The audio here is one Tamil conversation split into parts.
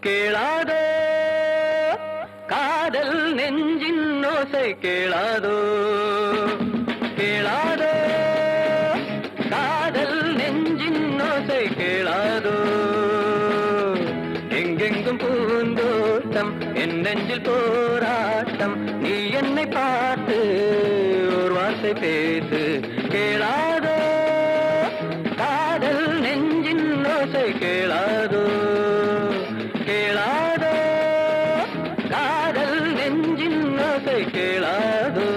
கேளாதோ காதல் நெஞ்சின் ஓசை கேளாதோ கேளாதோ காதல் நெஞ்சின் ஓசை கேளாதோ எங்கெங்கும் பூந்தோட்டம் என் நெஞ்சில் போராட்டம் நீ என்னை பார்த்து ஒரு வார்த்தை பேசு கேளாதோ காதல் நெஞ்சின் ஓசை கேளாதோ கேளாதோ காதல் நெஞ்சின் ஓசை கேளாதோ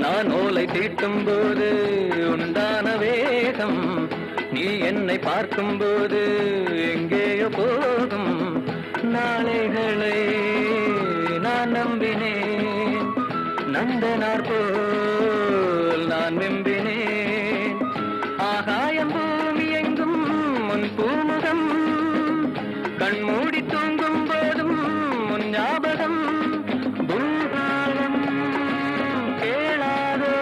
நான் ஓலை தீட்டும் போது உண்டான வேகம் நீ என்னை பார்க்கும் போது எங்கேயோ போகும் நாளைகளை நான் நம்பினேன் நந்தனார் போல் நான் வெம்பினேன் ஆகாயம் பூமி எங்கும் முன் பூமுகம் கண்மூடி தூங்கும் போதும் முன் ஞாபகம் பூகாலம் கேளாதோ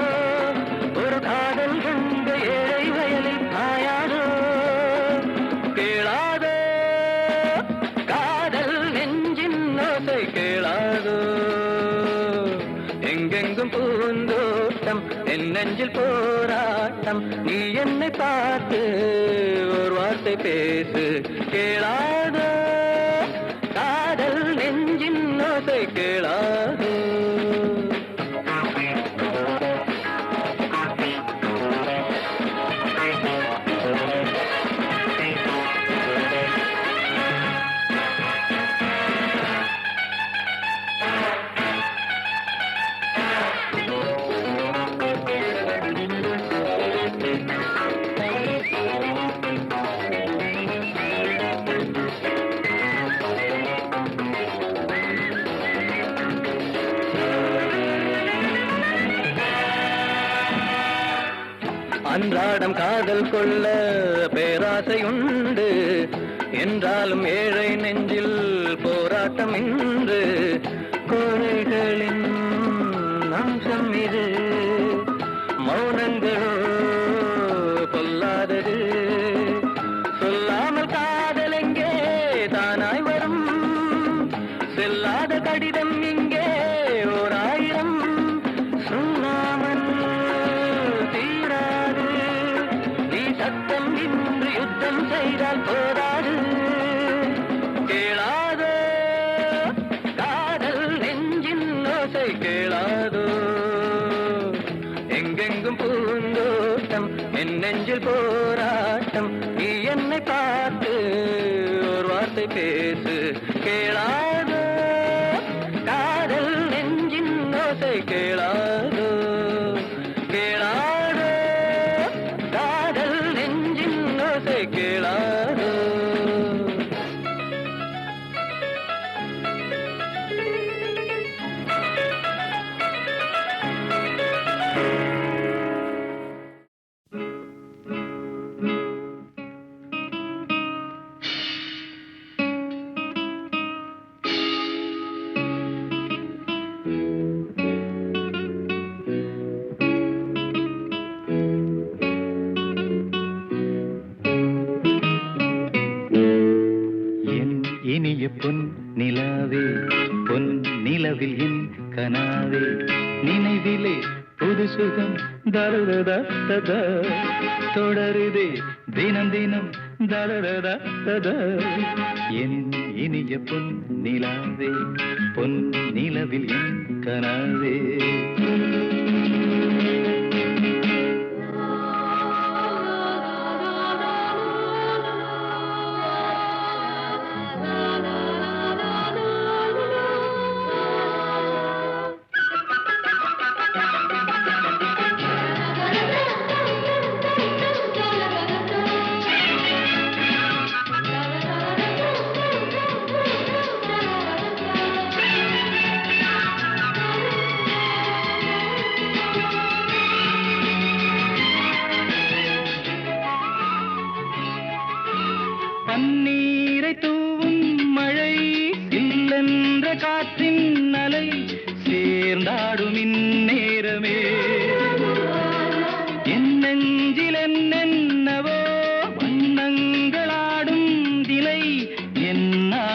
ஒரு காதல் கண்ட ஏழை வயலில் பாயாதோ கேளாதோ காதல் நெஞ்சின் ஓசை கேளாதோ எங்கெங்கும் பூந்தோட்டம் என் நெஞ்சில் போராட்டம் நீ என்னை பார்த்து ஒரு வார்த்தை பேசு கேளாதோ காதல் நெஞ்சின் ஓசை கேளாதோ அன்றாடம் காதல் கொள்ள பேராசை உண்டு என்றாலும் ஏழை நெஞ்சில் போராட்டம் இன்று கோழைகளின் அம்சம் இது மௌனங்களோ பொல்லாதது சொல்லாமல் காதல் எங்கே தானாய் வரும் செல்லாத கடிதம் இங்கே ஓர் ஆயிரம் சொல்லாமல் சத்தம் இன்று யுத்தம் செய்தால் போராது கேளாதோ காதல் நெஞ்சின் ஓசை கேளாதோ எங்கெங்கும் பூந்தோட்டம் என் நெஞ்சில் போராட்டம் நீ என்னை பார்த்து ஒரு வார்த்தை பேசு கேளாதோ காதல் நெஞ்சின் ஓசை கேளாதோ கேளாதோ காதல் நெஞ்சின் ஓசை கேளாதோ பொன் நிலாவே பொன் நிலவில் என் கனாவே நினைவிலே புது சுகம் தரதத தொடருதே தினம் தினம் தரதத என் இனிய பொன் நிலாவே பொன் நிலவில் என் கனாவே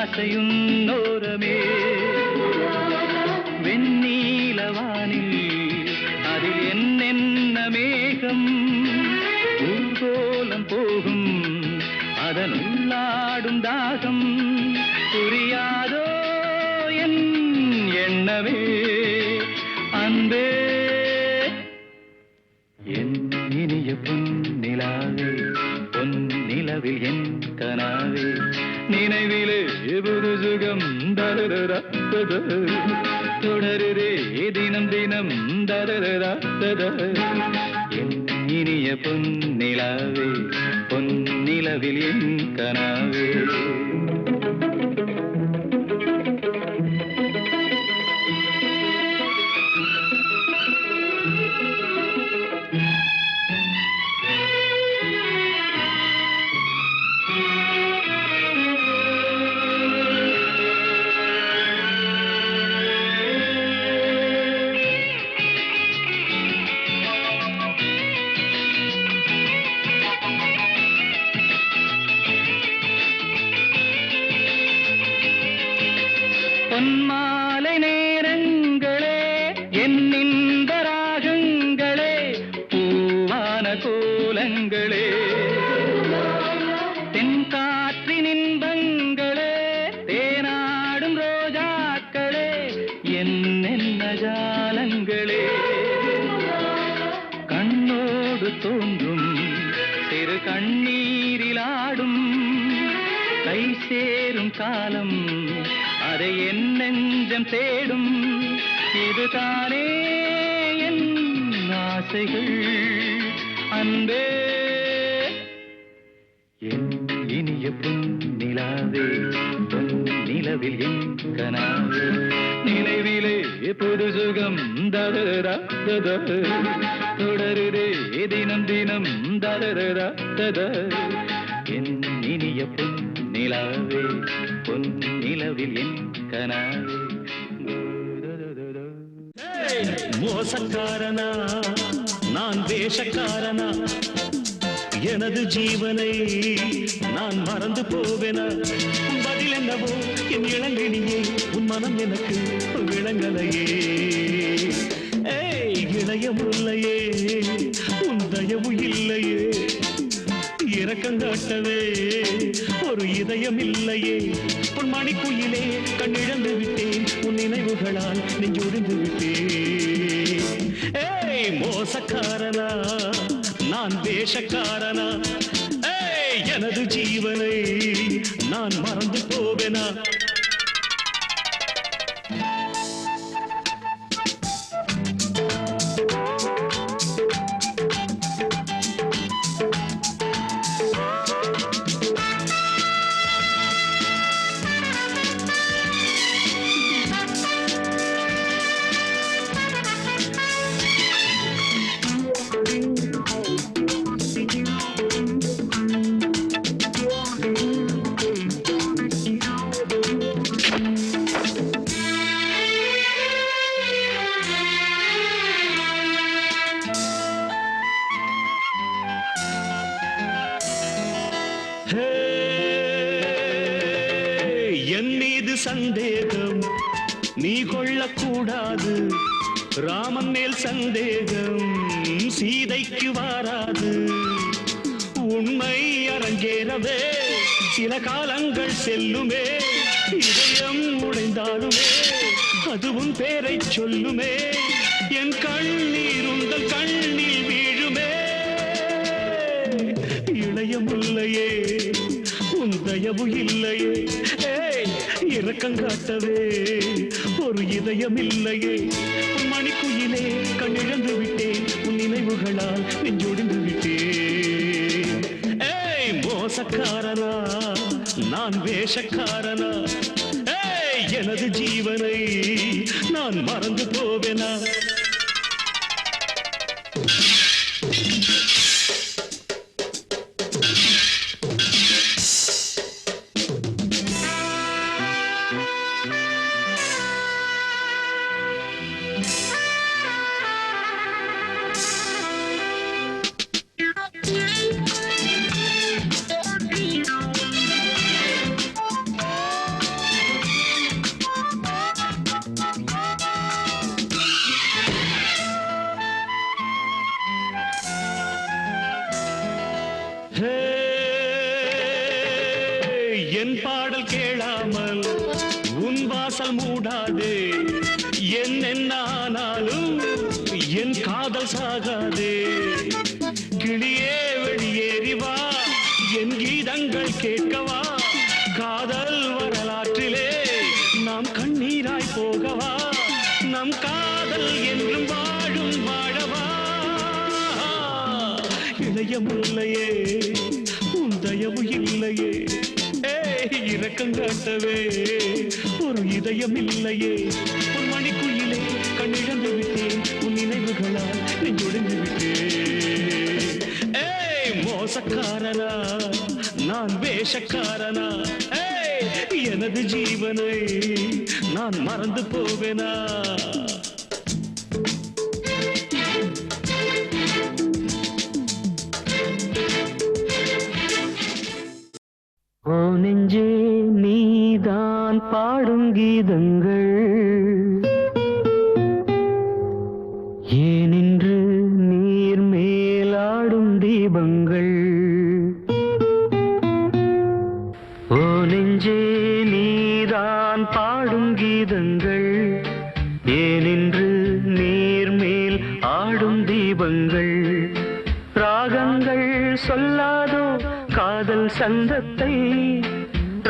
ஆசையும் நோரமே வெண்ணீலவானில் அதில் என்னென்ன மேகம் ஊர்கோலம் போகும் அதன் உள்ளாடும் தாகம் புரியாதோ என் எண்ணமே அன்பே என் இனிய பொன்னிலாவே பொன்னிலவில் என் கனாவே நினைவிலே புது சுகம் தரரரத்தத தொடருதே தினம் தினம் தரரரத்தத என் இனிய பொன்னிலாவே பொன்னிலவில் என் கனாவே பொன்மாலை நேரங்களே என் இன்ப ராகங்களே பூவான கோலங்களே தென்காற்றின் இன்பங்களே தேனாடும் ரோஜாக்களே என்னென்ன ஜாலங்களே கண்ணோடு தோன்றும் சிறு கண்ணீரிலாடும் கை சேரும் காலம் அதை என் நெஞ்சம் தேடும் இதுதானே என் ஆசைகள் அன்பே என் இனிய பொன்னிலாவே பொன்னிலவில் என் கனாவே நினைவிலே புது சுகம் தரரரத்தத தொடருதே தினம் தினம் தரரரத்தத என் இனிய பொன்னிலாவே பொன்னிலவில் என் கனாவே மோசக்காரனா நான் வேஷக்காரனா எனது ஜீவனை நான் மறந்து போவேனா பதில் என்னவோ என் இளங்கினியே உன் மனம் எனக்கு விளங்கலையே ஏய் இளையம் இல்லையே உன் தயவு இல்லையே இரக்கங்காட்டவே ஒரு இதயம் இல்லையே உன் மணிக்குயிலே கண்ணிழந்து விட்டேன் உன் நினைவுகளால் நெஞ்சொடிந்து விட்டேன் ஏய் மோசக்காரனா நான் வேஷக்காரனா ஏய் எனது ஜீவனை நான் மறந்து போவேனா என் மீது சந்தேகம் நீ கொள்ளக்கூடாது ராமன் மேல் சந்தேகம் சீதைக்கு வாராது உண்மை அரங்கேறவே சில காலங்கள் செல்லுமே இதயம் உடைந்தாலுமே அதுவும் பேரை சொல்லுமே என் கண்ணீர் உங்கள் கண்ணில் வீழுமே இளையம் இல்லையே உன் தயவு இல்லையே இரக்கங்காட்டவே ஒரு இதயம் இல்லையே உன் மணிக்குயிலே கண்ணிழந்து விட்டேன் உன் நினைவுகளால் நெஞ்சொடிந்து விட்டேன் ஏய் மோசக்காரனா நான் வேஷக்காரனா ஏய் எனது ஜீவனை நான் மறந்து போவேனா கேளாமல் உன் வாசல் மூடாதே. என்ன ஆனாலும் என் காதல் சாகாதே. கிளியே வெளியேறி வா, என் கீதங்கள் கேட்கவா. காதல் வரலாற்றிலே நாம் கண்ணீராய் போகவா. நம் காதல் என்றும் வாழும் வாழவா. இளையமுல்லையே உன் தயவு இல்லையே. இரக்கம் காட்டவே ஒரு இதயம் இல்லையே. உன் மணிக்குயிலே கண்ணிழந்து விட்டேன். உன் நினைவுகளால் நெஞ்சொழிந்து விட்டேன். மோசக்காரனா நான் வேஷக்காரனா? எனது ஜீவனை நான் மறந்து போவேனா? ஓ நெஞ்சே நீதான் பாடும் கீதங்கள் ஏனின்று நீர் மேலாடும் தீபங்கள். ஓ நெஞ்சே நீதான் பாடும் கீதங்கள் ஏனின்று நீர் மேல் ஆடும் தீபங்கள். ராகங்கள் சொல்லாதோ காதல் சந்தத்தை.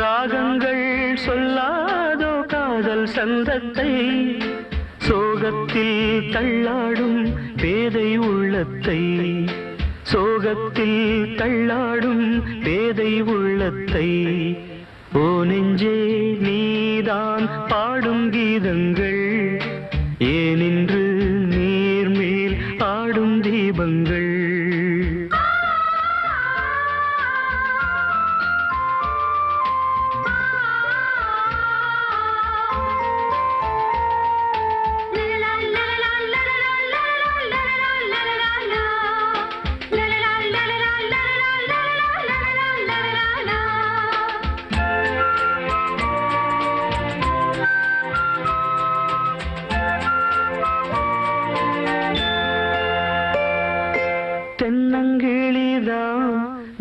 ராகங்கள் சொல்லாதோ காதல் சந்தத்தை. சோகத்தில் தள்ளாடும் பேதை உள்ளத்தை. சோகத்தில் தள்ளாடும் பேதை உள்ளத்தை. ஓ நெஞ்சே நீதான் பாடும் கீதங்கள் ஏனின்று நீர் மேல் ஆடும் தீபங்கள். தென்னங்கிளிதான்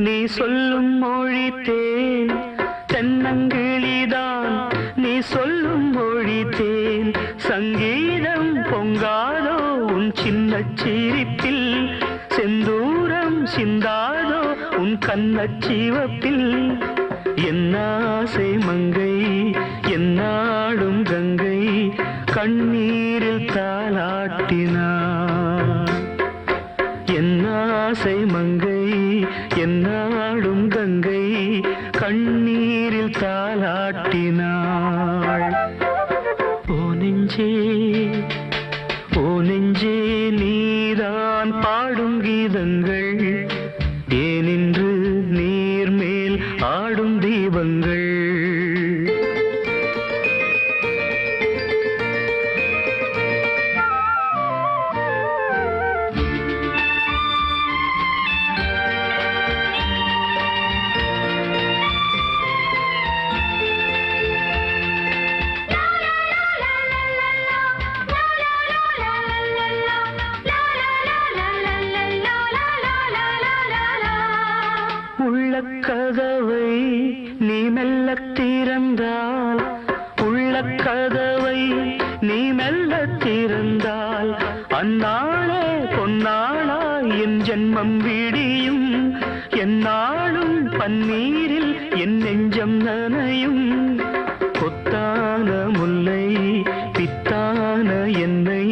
நீ சொல்லும் மொழி தேன். தென்னங்கிளிதான் நீ சொல்லும் மொழி தேன். சங்கீதம் பொங்காதோ உன் சின்ன சிரிப்பில். செந்தூரம் சிந்தாதோ உன் கண்ணச்சிவப்பில். என்னாசை மங்கை என்னாடும் கங்கை கண்ணீரில் தாலாட்டினார். என்னாசை மங்கை என்னாடும் கங்கை கண்ணீரில் தாலாட்டினாள். ஓ நெஞ்சே ஓ நெஞ்சே நீதான் பாடும் கீதங்கள் ஏனின்று நீர் மேல் ஆடும் தீபங்கள். உள்ளக்கதவை நீ மெல்லத் திறந்தால். உள்ளக்கதவை நீ மெல்லத் திறந்தால். அந்நாளே பொன்னாளா என் ஜென்மம் விடியும். எந்நாளும் பன்னீரில் என் நெஞ்சம் நனையும். கொத்தான முல்லை பித்தான என்னை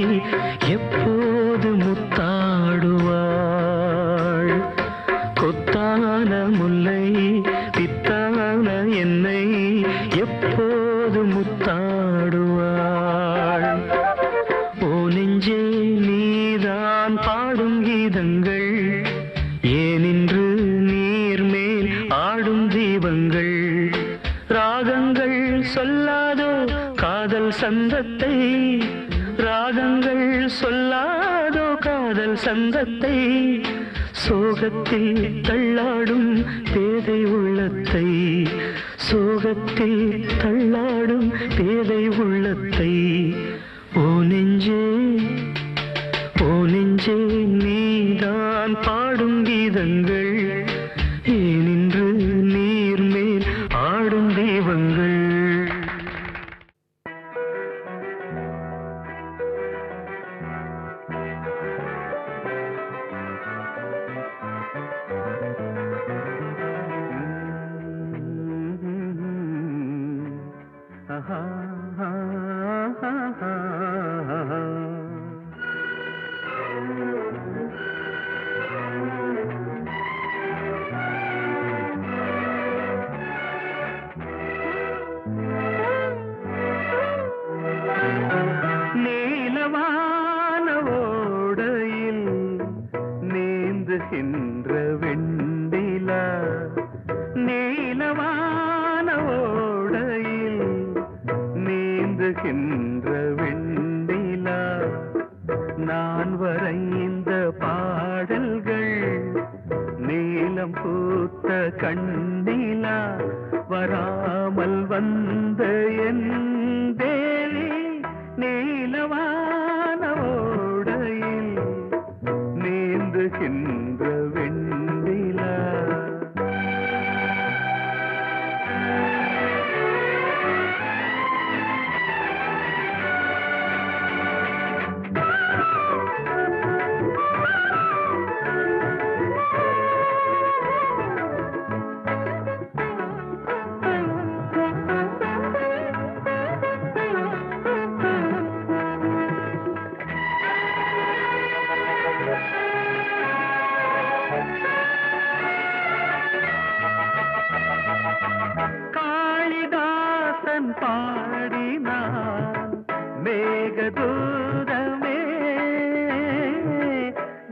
எப்போது முத்தாடுவாள். கொத்தான முல்லை பித்தான என்னை எப்போது முத்தாடுவாள். ஓ நெஞ்சே நீதான் பாடும் கீதங்கள் ஏனின்று நீர் மேல் ஆடும் தீபங்கள். ராகங்கள் சொல்லாதோ காதல் சந்தத்தை. ராகங்கள் சொல்லாதோ காதல் சந்தத்தை. சோகத்தில் தள்ளாடும் பேதை உள்ளத்தை. சோகத்தில் தள்ளாடும் பேதை உள்ளத்தை. ஓ நெஞ்சே ஓ நெஞ்சே நீதான் பாடும் கீதங்கள் ஏனின்று நீர் மேல் ஆடும் தெய்வங்கள். நீலவான ஓடையில் நீந்துகின்ற வெண்டிலா, நீலவான ஓடையில் நீந்துகின்ற வெண்டிலா, நான் வரைந்த பாடல்கள் நீலம் பூத்த கண்ணிலா, வராமல் வந்த என் தேவி நீலவான ஓடையில் நீந்துகின்ற வெண்டிலா. காளிதாசன் பாடினான் மேகதூதமே,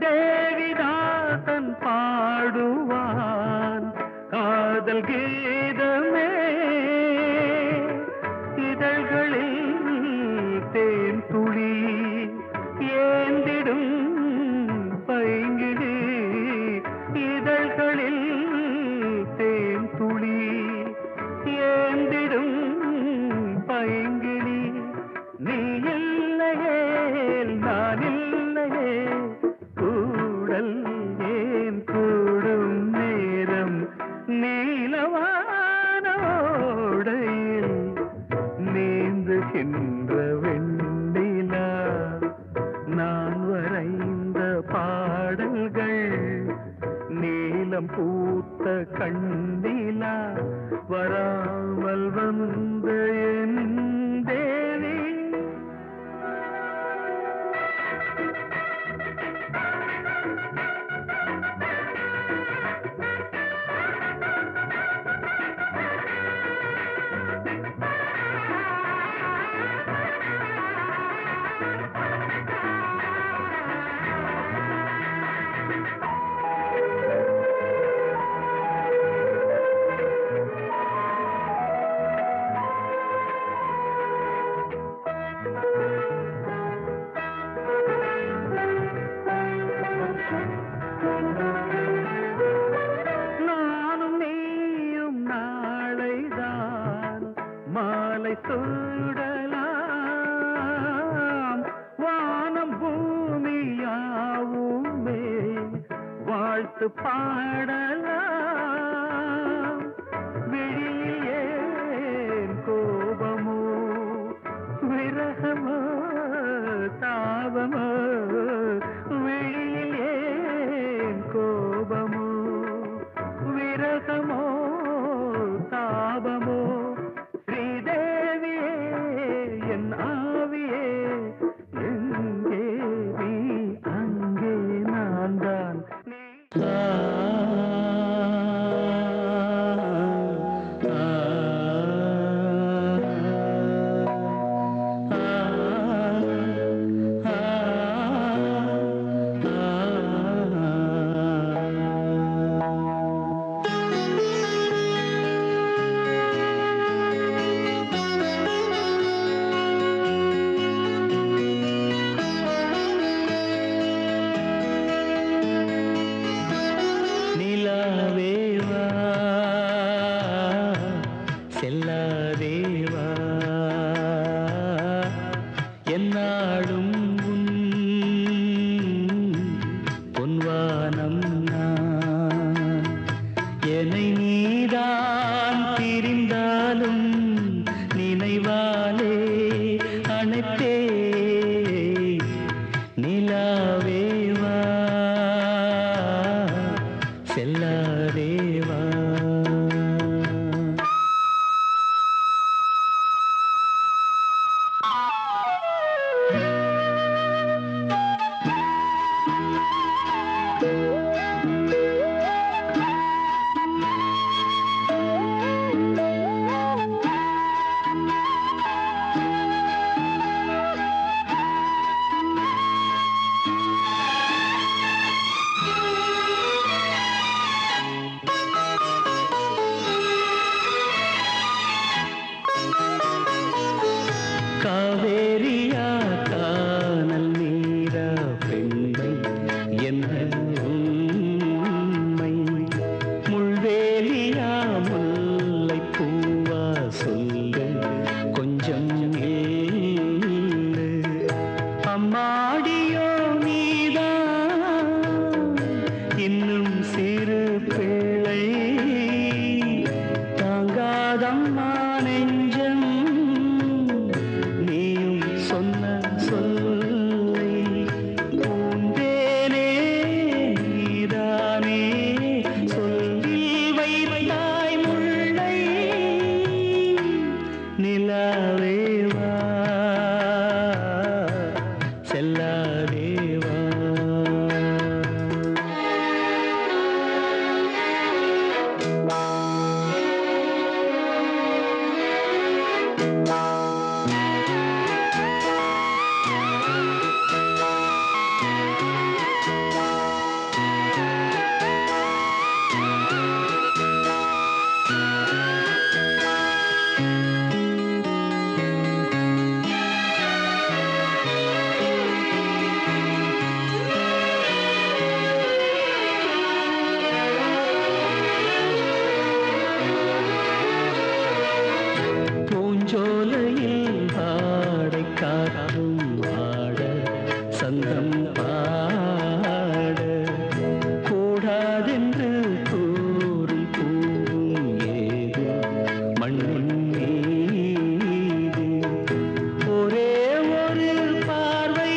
தேவிதாசன் பாடுவான் காதல் கீதமே, இதழ்களில் தேன் துளி ஏந்திடும் பைங்கிழி, இதழ்களில் தேன் துளி ஏந்திடும் பைங்கிளி, நீ இல்லையே நான் இல்லையே கூடல் ஏன் கூடும் நேரம், நீலவான ஓடையில் நீந்துகின்ற வெண்டிலா, நான் வரைந்த பாடல்கள் நீலம் பூத்த கண்ணிலா, வராமல் வந்த என் தேவி. நானும் நீயும் நாளைதான் மாலை சூடலாம், வானம் பூமியாவுமே வாழ்த்து பாடலாம், விழியில் ஏன் கோபமோ விரகமோ தாபமோ, விழியில் ஏன் கோபமோ விரகமோ தாபமோ, ஸ்ரீதேவியே என் ஆவியே எங்கே நீ அங்கே நான் தான். காவேரியா கானல் நீரா பெண்மை என்ன உண்மை முள்வேலியா முல்லை பூவா சொல்லு கொஞ்சம் ஏழு அம்மாடியோ நீதான் இன்னும் சிறு பிள்ளை தாங்காதம்மா நெஞ்சம் நீயும் சொன்ன சொல்லை பூந்தேனே நீதானே சொல்லில் வைத்தாய் முல்லை நிலாவேவா செல்லாதேவா பூஞ்சோலையில் ஆடை காற்றும் ஆட சந்தம் பாட கூடாதென்று கூறும் பூவும் ஏது மண்ணின் மீது ஒரே ஒரு பார்வை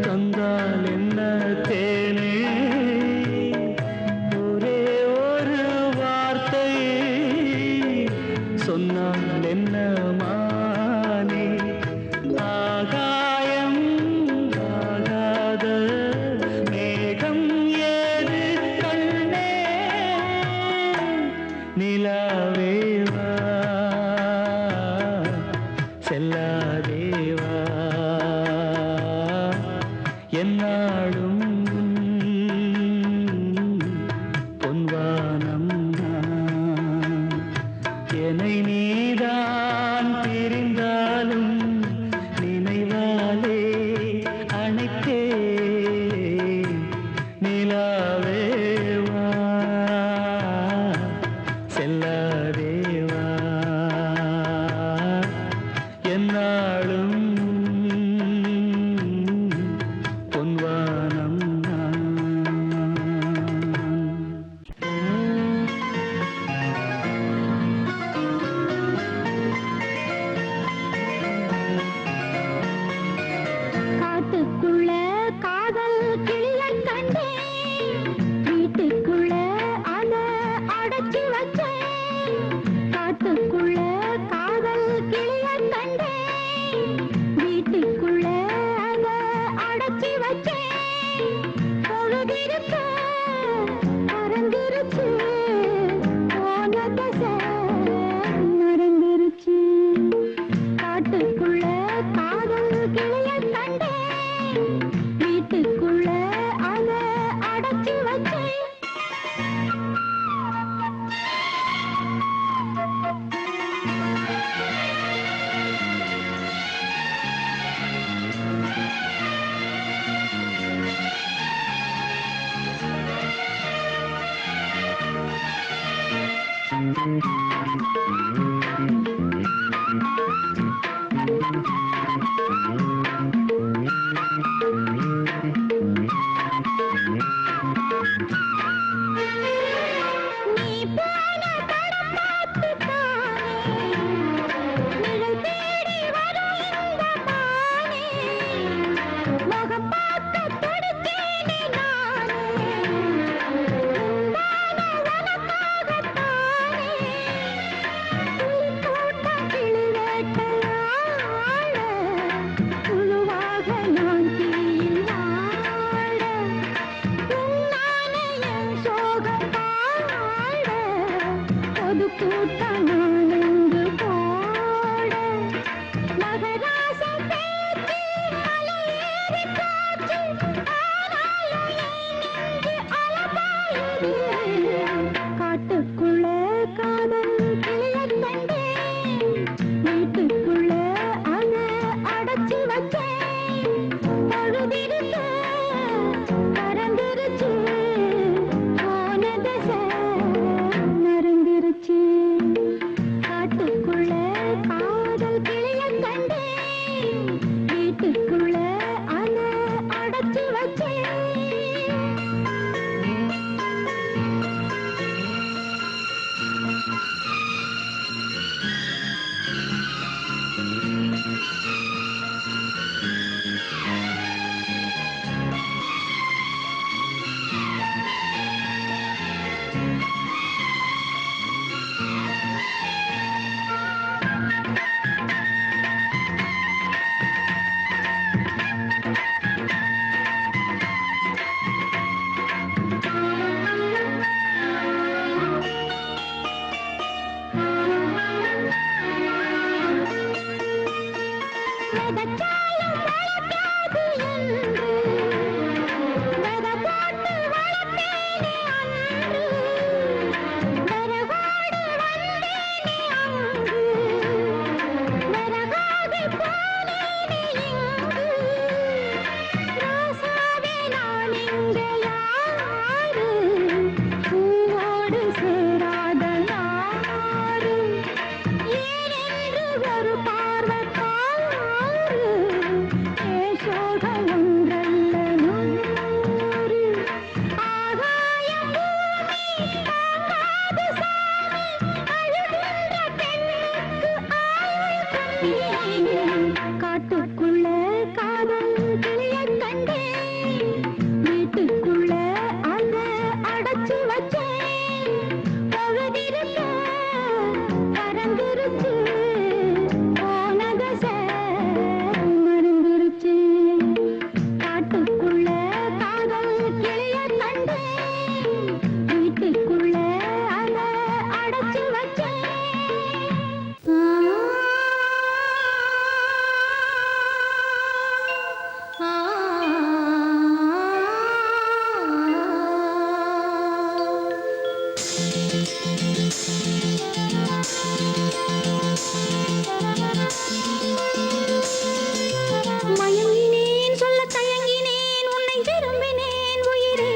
தந்தால் என்ன தேனே ஒரே ஒரு வார்த்தை சொன்னால் என்ன மானே ஆகாயம் ஆகாத மேகம் ஏது கண்ணே நிலாவேவா செல்லாதேவா என்னாலும் பொன்வானம் என்னை நீதான் பிரிந்தாலும் நினைவாலே அணைத்தே நிலாவேவா செல்லாதேவா என்னாலும் பொன்வானம் காட்டுக்குள்ள காதல் கிளியக் கண்டேன், வீட்டுக்குள்ள அத அடைச்சி வச்சேன். காட்டுக்குள்ள காதல் கிளியக் கண்டேன், வீட்டுக்குள்ள அத அடைச்சி வச்சேன். பொழுதிருக்க பறந்திருச்சு, போன தசை நடந்துருச்சு. காட்டுக்குள்ள காதல் கிளியக் கண்டேன், வீட்டுக்குள்ள அத அடைச்சி வச்சேன். நீ போன படம் பார்த்துத்தானே நிழல் தேடி வரும் இந்த மானே, முகம் பார்க்க துடித்தேனே நானே, உண்டான உனக்காகத்தானே. கிளி கூட்டம் கிளி வேட்டையாட விதைச்சாலும் முளைக்காது என்று விதை போட்டு வளர்த்தேனே அன்று விறகோடு வந்தேனே அங்கு விறகாகி போனேனே இங்கு ராசாவே நான் இங்கே யாரு பூவோடு சேராத நாரு ஏனென்று ஒரு பார்வை பாரு ஏசோகம் ஒன்றல்ல நூறு ஆகாயம் பூமி தாங்காது சாமி அழுகின்ற பெண்ணுக்கு ஆயுள் கம்மி காட்டுக்குள்ள காதல் கிளியக் கண்டேன் வீட்டுக்குள்ள அத அடைச்சு வச்சேன் பழுதிருக்க பறந்துருச்சு போனதச மறந்துருச்சு காட்டுக்குள்ள காதல் கிளியக் கண்டேன் வீட்டுக்குள்ள அத அடைச்சு வச்சேன் மயங்கினேன் சொல்ல தயங்கினேன் உன்னை விரும்பினேன் உயிரே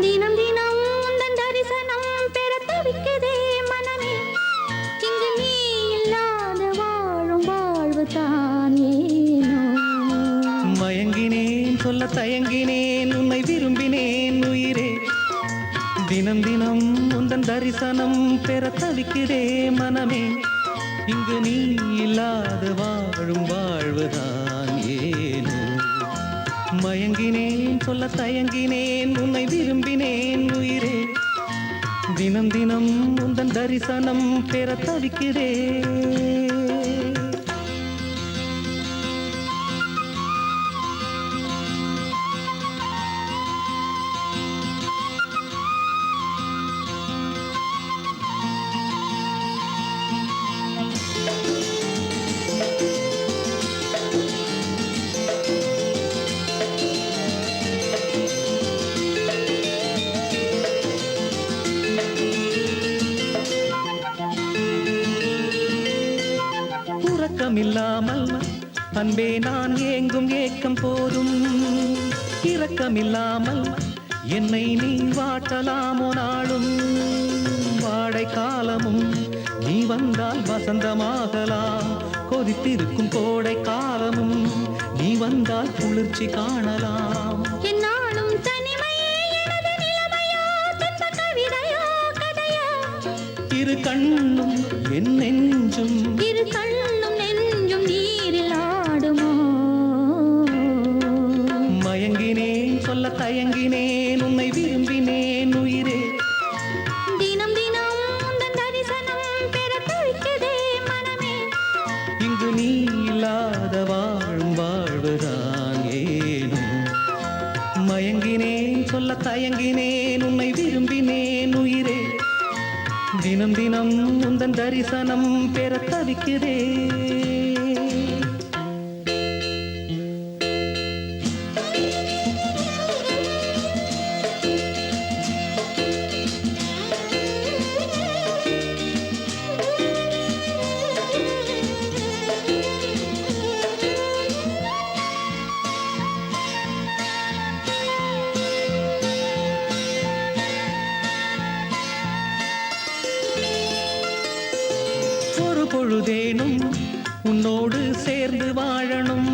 தினம் தினம் உந்தன் தரிசனம் பெற தவிக்குதே மனமே இங்கு நீ இல்லாத வாழும் வாழ்வு தான் ஏனோ மயங்கினேன் சொல்ல தயங்கினேன் உன்னை விரும்பினேன் உயிரே தினம் தினம் உந்தன் தரிசனம் பெற தவிக்கிறே மனமே இங்கு நீ இல்லாத வாழும் வாழ்வுதான் ஏனோ மயங்கினேன் சொல்ல தயங்கினேன் உன்னை விரும்பினேன் உயிரே தினம் தினம் உந்தன் தரிசனம் பெற தவிக்கிறேன் இரக்கமில்லாமல் அன்பே நான் ஏங்கும் ஏக்கம் போதும் இரக்கமில்லாமல் என்னை நீ வாட்டலாமோ நாளும் வாடை காலமும் நீ வந்தால் வசந்தமாகலாம் கொதித்திருக்கும் கோடை காலமும் நீ வந்தால் குளிர்ச்சி காணலாம் என்னாலும் தனிமையே எனது நிலைமையோ துன்ப கவிதையோ கதையோ இரு கண்ணும் என் நெஞ்சும் இரு கண்ணும் நெஞ்சும் நீரில் ஆடுமோ மயங்கினேன் சொல்ல தயங்கினேன் உன்னை விரும்பினேன் உயிரே தினம் தினம் உந்தன் தரிசனம் பெற தவிக்குதே மனமே இங்கு நீ இல்லாத வாழும் வாழ்வுதான் ஏனோ மயங்கினேன் சொல்ல தயங்கினேன் உன்னை விரும்பினேன் உயிரே தினம் தினம் உந்தன் தரிசனம் பெற தவிக்கிறேன் ஒரு பொழுதேனும் உன்னோடு சேர்ந்து வாழணும்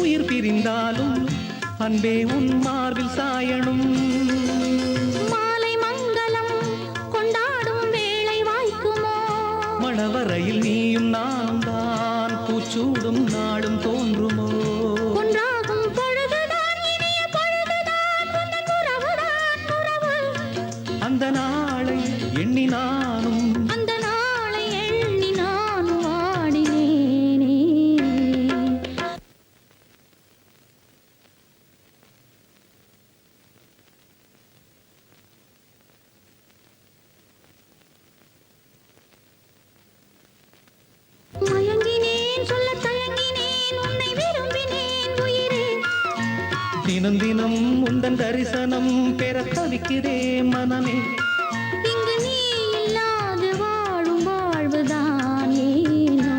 உயிர் பிரிந்தாலும் அன்பே உன் மார்பில் சாயணும் மாலை மங்களம் கொண்டாடும் வேளை வாய்க்குமோ மணவரையில் நீயும் நானும் தான் பூச்சூடும் நாடும் தோன்றுமோ ஒன்றாகும் பொழுதுதான் இனிய பொழுதுதான் உந்தன் உறவுதான் உறவு அந்த நாளை எண்ணி நானும் அந்த நாளை எண்ணி நான் வாடினேனே மயங்கினேன் சொல்ல தினம் தினம் உந்தன் தரிசனம் பெற தவிக்கிறே மனமே. இங்கு நீ இல்லாது வாழும் வாழ்வுதான் ஏனோ.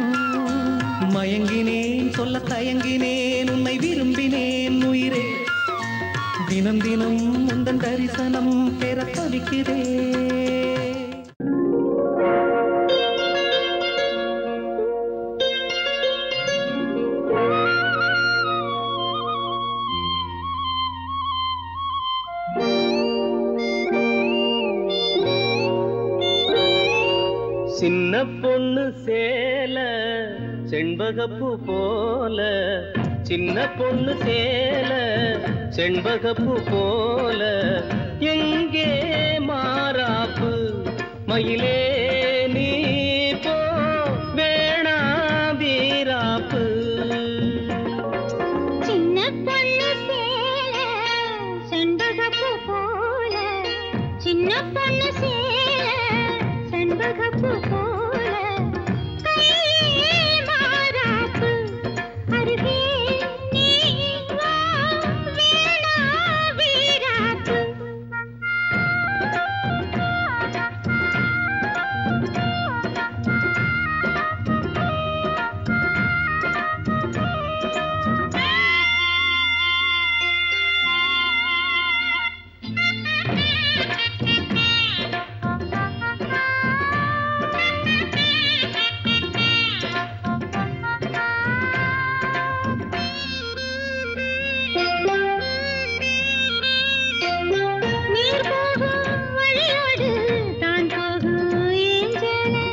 மயங்கினேன் சொல்ல தயங்கினேன் உன்னை விரும்பினேன் உயிரே. தினம் தினம் உந்தன் தரிசனம் பெற தவிக்கிறேன். சின்ன பொண்ணு சேல செண்பகப்பூ போல, சின்ன பொண்ணு சேல செண்பகப்பூ போல, எங்கே மாறாப்பு மயிலே நீ போ வேணா வீராப்பு. சின்ன பொண்ணு சேல செண்பகப்பூ போல, சின்ன பொண்ணு சேல செண்பகப்பூ போல, கையே மாறாப்பு அருகே நீ வா வேணா வீராப்பு. நீர் போகும் வழியோடு தான் போகும் ஏஞ்சலே,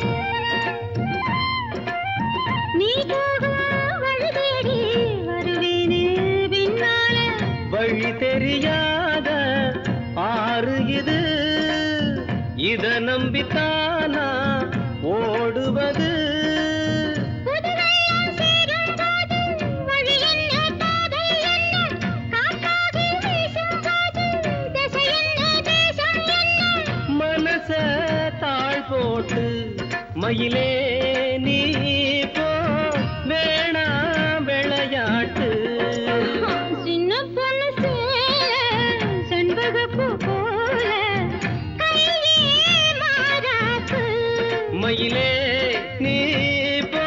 நீ போகும் வழி தேடி வருவேனே பின்னாலே. வழி தெரியாத ஆறு இது, இத நம்பித்தானா ஓடுவது. புதுவெள்ளம் சேரும் போது வழி என்ன பாதை என்ன, காற்றாகி வீசும் போது திசை என்ன தேசம் என்ன. மனச தாழ் போட்டு மயிலே நீ போ வேணா விளையாட்டு. சின்ன பொண்ணு சேல செண்பகப்பூ போல, கையே மாறாப்பு மயிலே நீ போ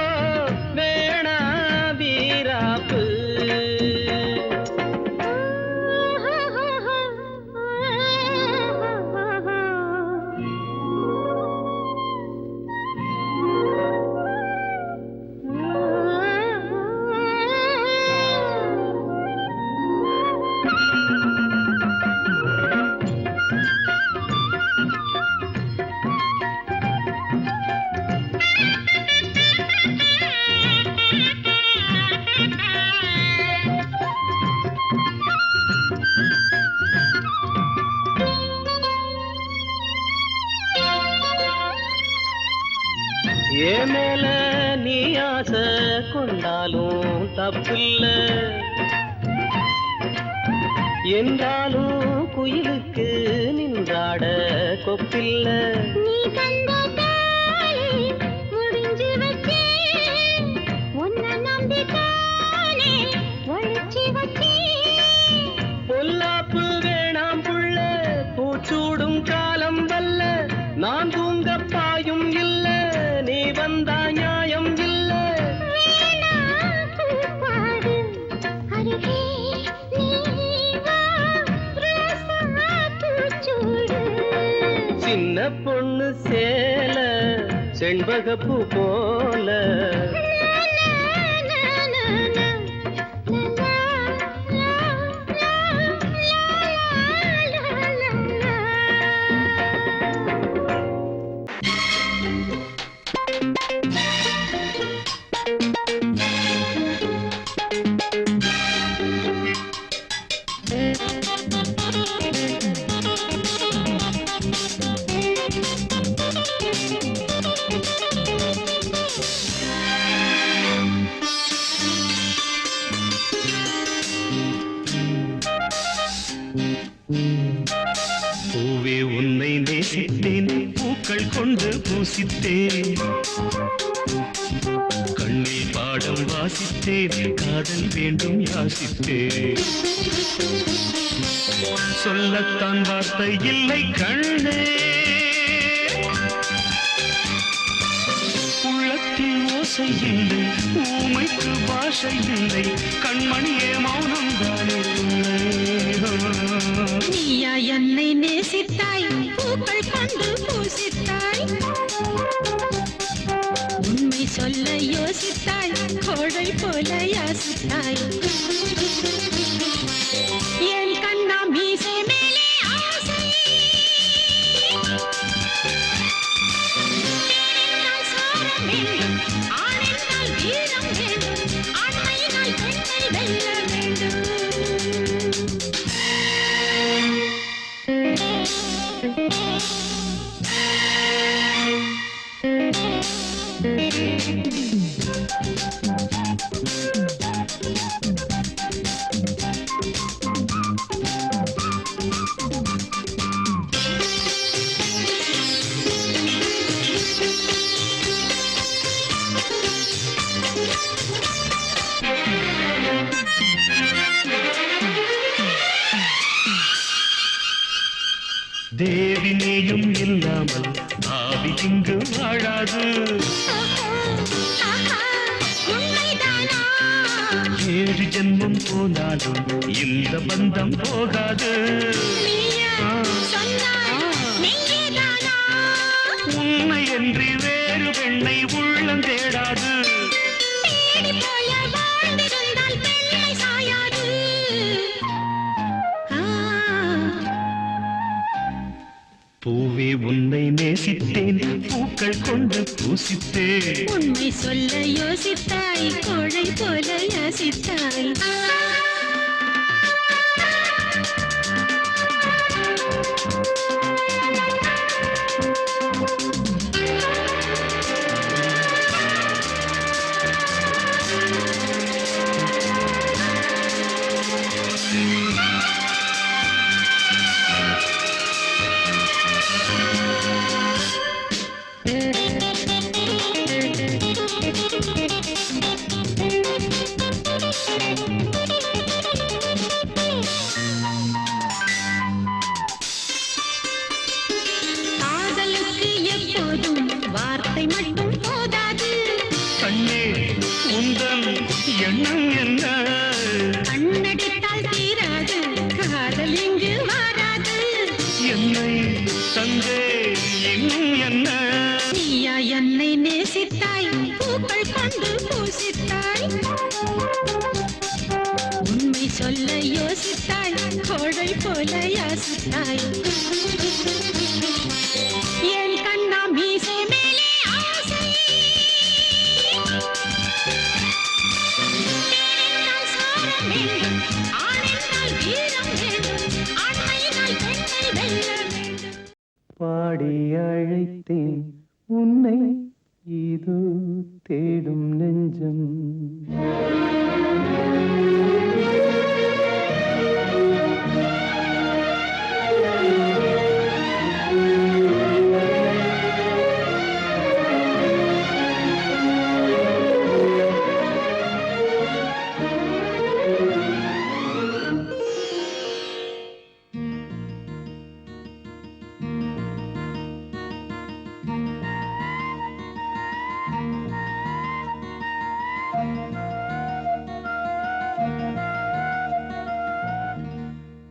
வேணா வீராப்பு. ஏ மேல நீ ஆசை கொண்டாலும் தப்பில்ல, என்றாலும் குயிலுக்கு நின்றாட கொப்பில்ல. நீ தந்த தாலி முடிஞ்சு வச்சேன், உன்னை நம்பித்தானே ஒழிச்சு வச்சேன். பொல்லாப்பு வேணாம் புள்ள பூச்சூடும் காலம் வல்ல, நான் தூங்க பாயும் இல்ல நீ வந்தா நியாயம் இல்ல. வேணா பூப்பாடு அருகே நீ வா ரோசா பூச்சூடு. சின்ன பொண்ணு சேல செண்பகப்பூ போல, பூவே உன்னை நேசித்தேன், பூக்கள் கொண்டு பூசித்தேன், கண்ணில் பாடம் வாசித்தேன். நேசித்தேன் காதல் வேண்டும் யாசித்தேன் சொல்லத்தான் வார்த்தை இல்லை கண்ணே உள்ளத்தில் ஓசை இல்லை ஊமைக்கு பாஷை இல்லை கண்மணியே மௌனம் தானே நீயா என்னை நேசித்தாய் பூக்கள் கொண்டு பூசித்தாய் உண்மை சொல்ல யோசித்தாய் கோழை போல யாசித்தாய் என் கண்ணா மீசை மேலே ஆசை பெண்ணென்றால் சாரம் வேண்டும் ஆணென்றால் வீரம் வேண்டும் ஆண்மையினால் பெண்ணை வெல்ல வேண்டும் தேவி நீயும் இல்லாமல் ஆவி இங்கு வாழாது உண்மைதானா ஏழு ஜென்மம் போனாலும் இந்த பந்தம் போகாது நீயா சொன்னாய் நெய்யேதானா உண்மை என்று வேறு பெண்ணை உள்ளம் தேடாது தேடி போல வாழ்ந்திருந்தால் பெண்மை சாயாது பூவே உன்னை நேசித்தேன் பூக்கள் கொண்டு பூசித்தேன் உண்மை சொல்ல யோசித்தாய் கோழை போல யாசித்தாய் காதலுக்கு எப்போதும் வார்த்தை மட்டும் போதாது கண்ணே உந்தன் எண்ணம் என்ன கண்ணடித்தால் தீராது காதல் இங்கு வாராது என்னை தந்தே இன்னும் என்ன நீயா என்னை நேசித்தாய் பூக்கள் கொண்டு பூசித்தாய் உண்மை சொல்ல யோசித்தாய் கோழை போல யாசித்தாய் என் கண்ணா மீசை மேலே ஆசை பெண்ணென்றால் சாரம் வேண்டும் ஆணென்றால் வீரம் வேண்டும் ஆண்மையினால் பெண்ணை வெல்ல வேண்டும் பாடி அழைத்தேன் உன்னை இது தேடும் நெஞ்சம்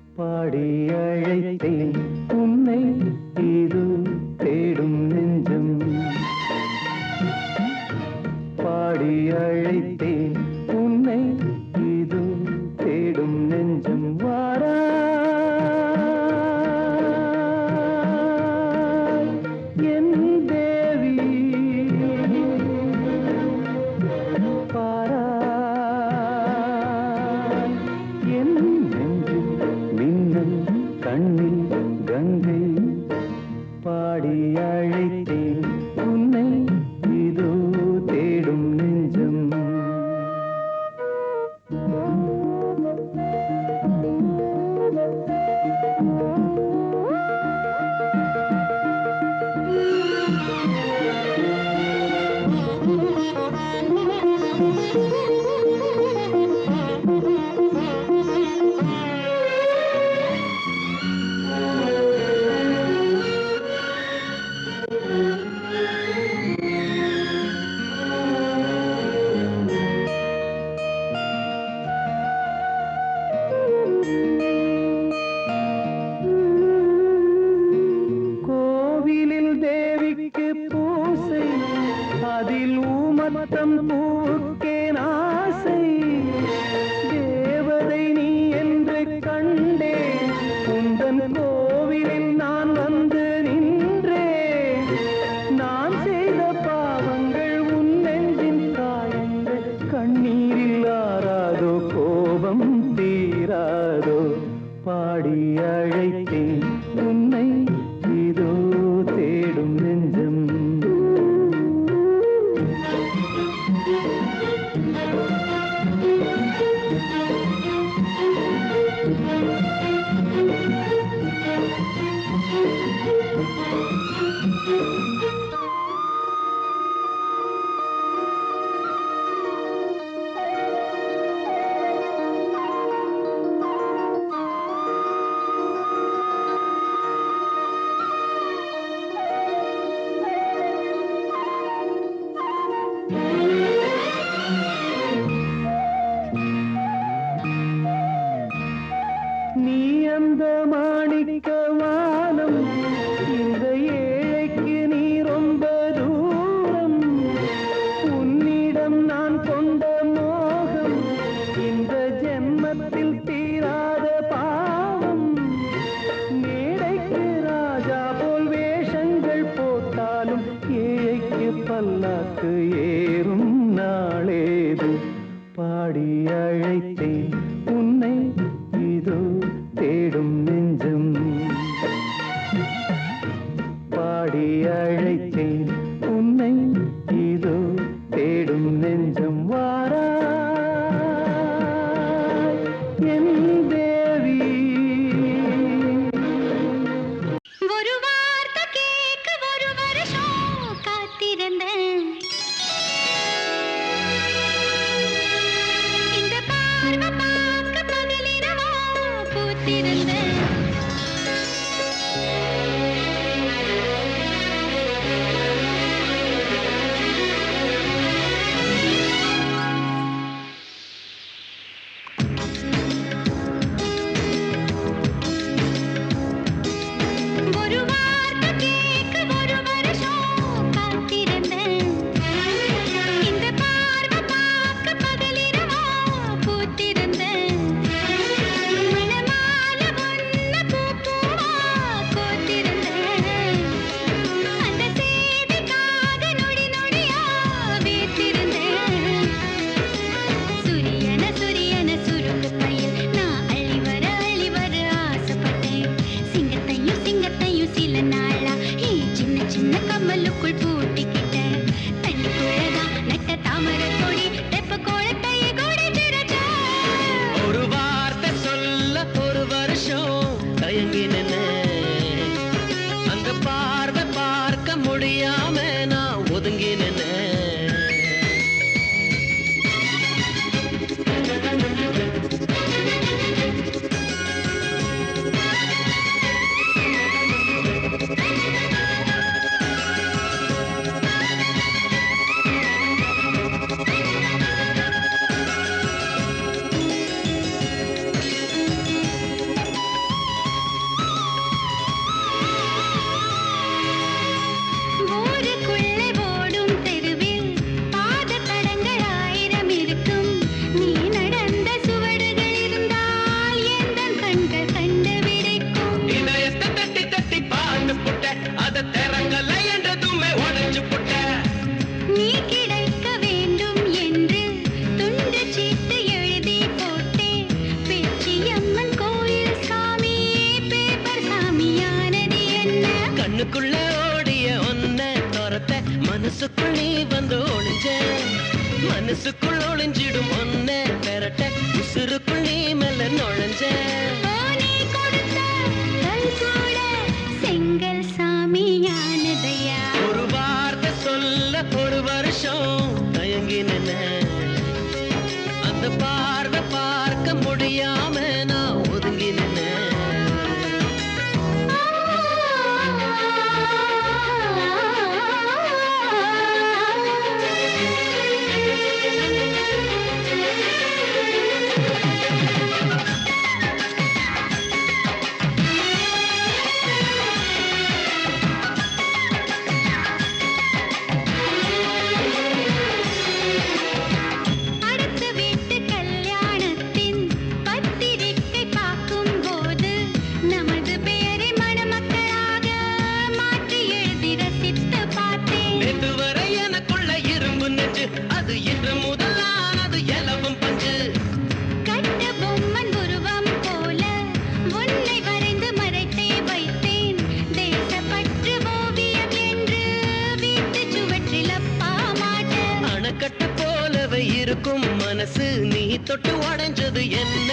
பாடி அழைத்தேன் உன்னை இது தேடும் நெஞ்சம் பாடி அழைத்தேன் உன்னை இது தேடும் நெஞ்சம் வாரா என் தேவி பாரா என் நெஞ்சில் மின்னல் கண்ணில் கங்கை பாடி அழைத்தேன் உன்னை இதோ தேடும் நெஞ்சம் Thank you. மத்தம் பூக்கேன் ஆசை தேவதை நீ என்று கண்டேன் உந்தன் கோவிலில் நான் வந்து நின்றேன் நான் செய்த பாவங்கள் உன் நெஞ்சின் காயங்கள் கண்ணீரில் ஆறாதோ கோபம் தீராதோ பாடி அழைத்தேன் உன்னை இதோ தேடும் நெஞ்சம் நீ அந்த மாணிக்க வானம் இந்த ஏழைக்கு நீ ரொம்ப தூரம் உன்னிடம் நான் கொண்ட மோகம் இந்த ஜென்மத்தில் தீராத பாவம் மேடைக்கு ராஜா போல் வேஷங்கள் போட்டாலும் ஏழைக்கு பல்லாக்கு ஏறும் நாளேது பாடி அழைத்தேன் உன்னை இதோ தேடும் நெஞ்சம் பாடி அழைத்தேன் உன்னை இதோ தேடும் நெஞ்சம் வாரா என் தேவி ஒரு வார்த்தை கேட்க ஒரு வருஷம் காத்திருந்தேன் இந்த பார்வை பார்க்க பகலிரவா பூத்திருந்தேன் ஒரு வார்த்தை கேட்க ஒரு வருஷம் காத்திருந்தேன் இந்த பார்வை பார்க்க பகலிரவா பூத்திருந்தேன் மணமாலை ஒன்ன பூ பூவா கோத்திருந்தேன் அந்த சேதிக்காக நொடி நொடியா வேத்திருந்தேன் சுரியன சுருக்கு பையில் நான் அள்ளி வர ஆசைப்பட்டேன் சிங்கத்தையும் சில நாளா சின்ன சின்ன கம்மலுக்குள் பூட்டிக்கிட்டேன் தண்ணிக்குள்ளதான் நட்ட தாமரை கொடி தெப்ப கோலத்தை கொடைச்சிருச்சேன் ஒரு வார்த்தை சொல்ல ஒரு வருஷம் தயங்கி நின்னு அந்த பார்வை பார்க்க முடியாம நான் ஒதுங்கி நின்னு ஊருக்குள்ளே ஓடும் தெருவில் பாதத்தடங்கள் 1000 இருக்கும் நீ நடந்த சுவடுகள் இருந்தால் எந்தன் கண்கள் கண்டு விடைக்கும் இதயத்தை தட்டி தட்டி பாண்டு புட்ட அத திறங்கல என்றதுமே உடைஞ்சு புட்ட நீ கிடைக்க வேண்டும் என்று துண்டு சீட்டு எழுதி போட்டேன் பேச்சியம்மன் கோயில் சாமி பேப்பர் சாமியானது என்ன கண்ணுக்குள்ள ஓடிய ஒன்ன துரத்த மனசுக்குள் நீ வந்து ஒளிஞ்ச மனசுக்குள் ஒளிஞ்சிடும் ஒன்ன பெறட்ட உசுருக்குள் நீ மேல நுழைஞ்ச நீ கொடுத்த கல் கூட செங்கல் சாமியானதையா ஒரு வார்த்தை சொல்ல ஒரு வருஷம் தயங்கி நின்ன அந்த பார்வை பார்க்க முடியாம நான் ஒதுங்கி நின்ன நெஞ்சு அது இன்று முதலானது எலவும் பஞ்சு கட்ட பொம்மன் உருவம் போல உன்னை வரைந்து மறைத்தே வைத்தேன் தேசப்பற்று ஓவியம் என்று வீட்டு சுவற்றில் அப்பா மாட்டேன் அணைக்கட்ட போலவே இருக்கும் மனசு நீ தொட்டு உடைஞ்சது என்ன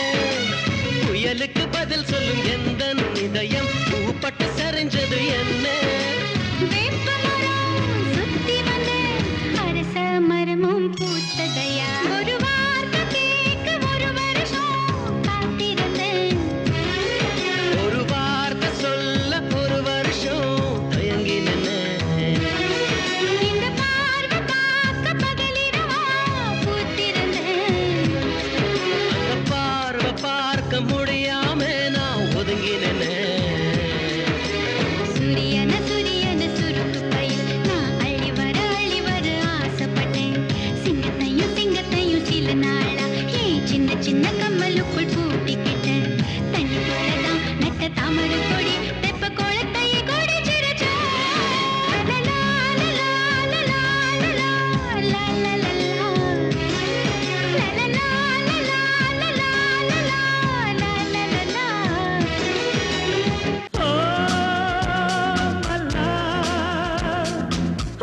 புயலுக்கு பதில் சொல்லும் எந்த இதயம் பூப்பட்டு சரிஞ்சது என்ன வேப்பமரம் சுத்தி வந்த அரச மரமும் பூத்ததையா ஒரு வார்த்தை கேட்க ஒரு வருஷம் காத்திருந்தேன் ஒரு வார்த்தை சொல்ல ஒரு வருஷம் தயங்கி நின்னேன் இந்த பார்வை பார்க்க பகலிரவா பூத்திருந்தேன் அந்த பார்வை பார்க்க முடியாம நான் ஒதுங்கி நின்னேன் சூரியன சூரியன சுருக்கு பையில் நான் அள்ளி வர ஆசைப்பட்டேன் சிங்கத்தையும் சில நாளா ஏன் சின்ன சின்ன கம்மலுக்குள் பூட்டிக்கிட்டேன் தண்ணிக்குள்ளதான் நட்ட தாமரை கொடி தெப்ப கோலத்தை கொடிச்சிருச்சா லலா லலா லலா லலா லலா லலா லலா லலா லலா ஓ மல்லா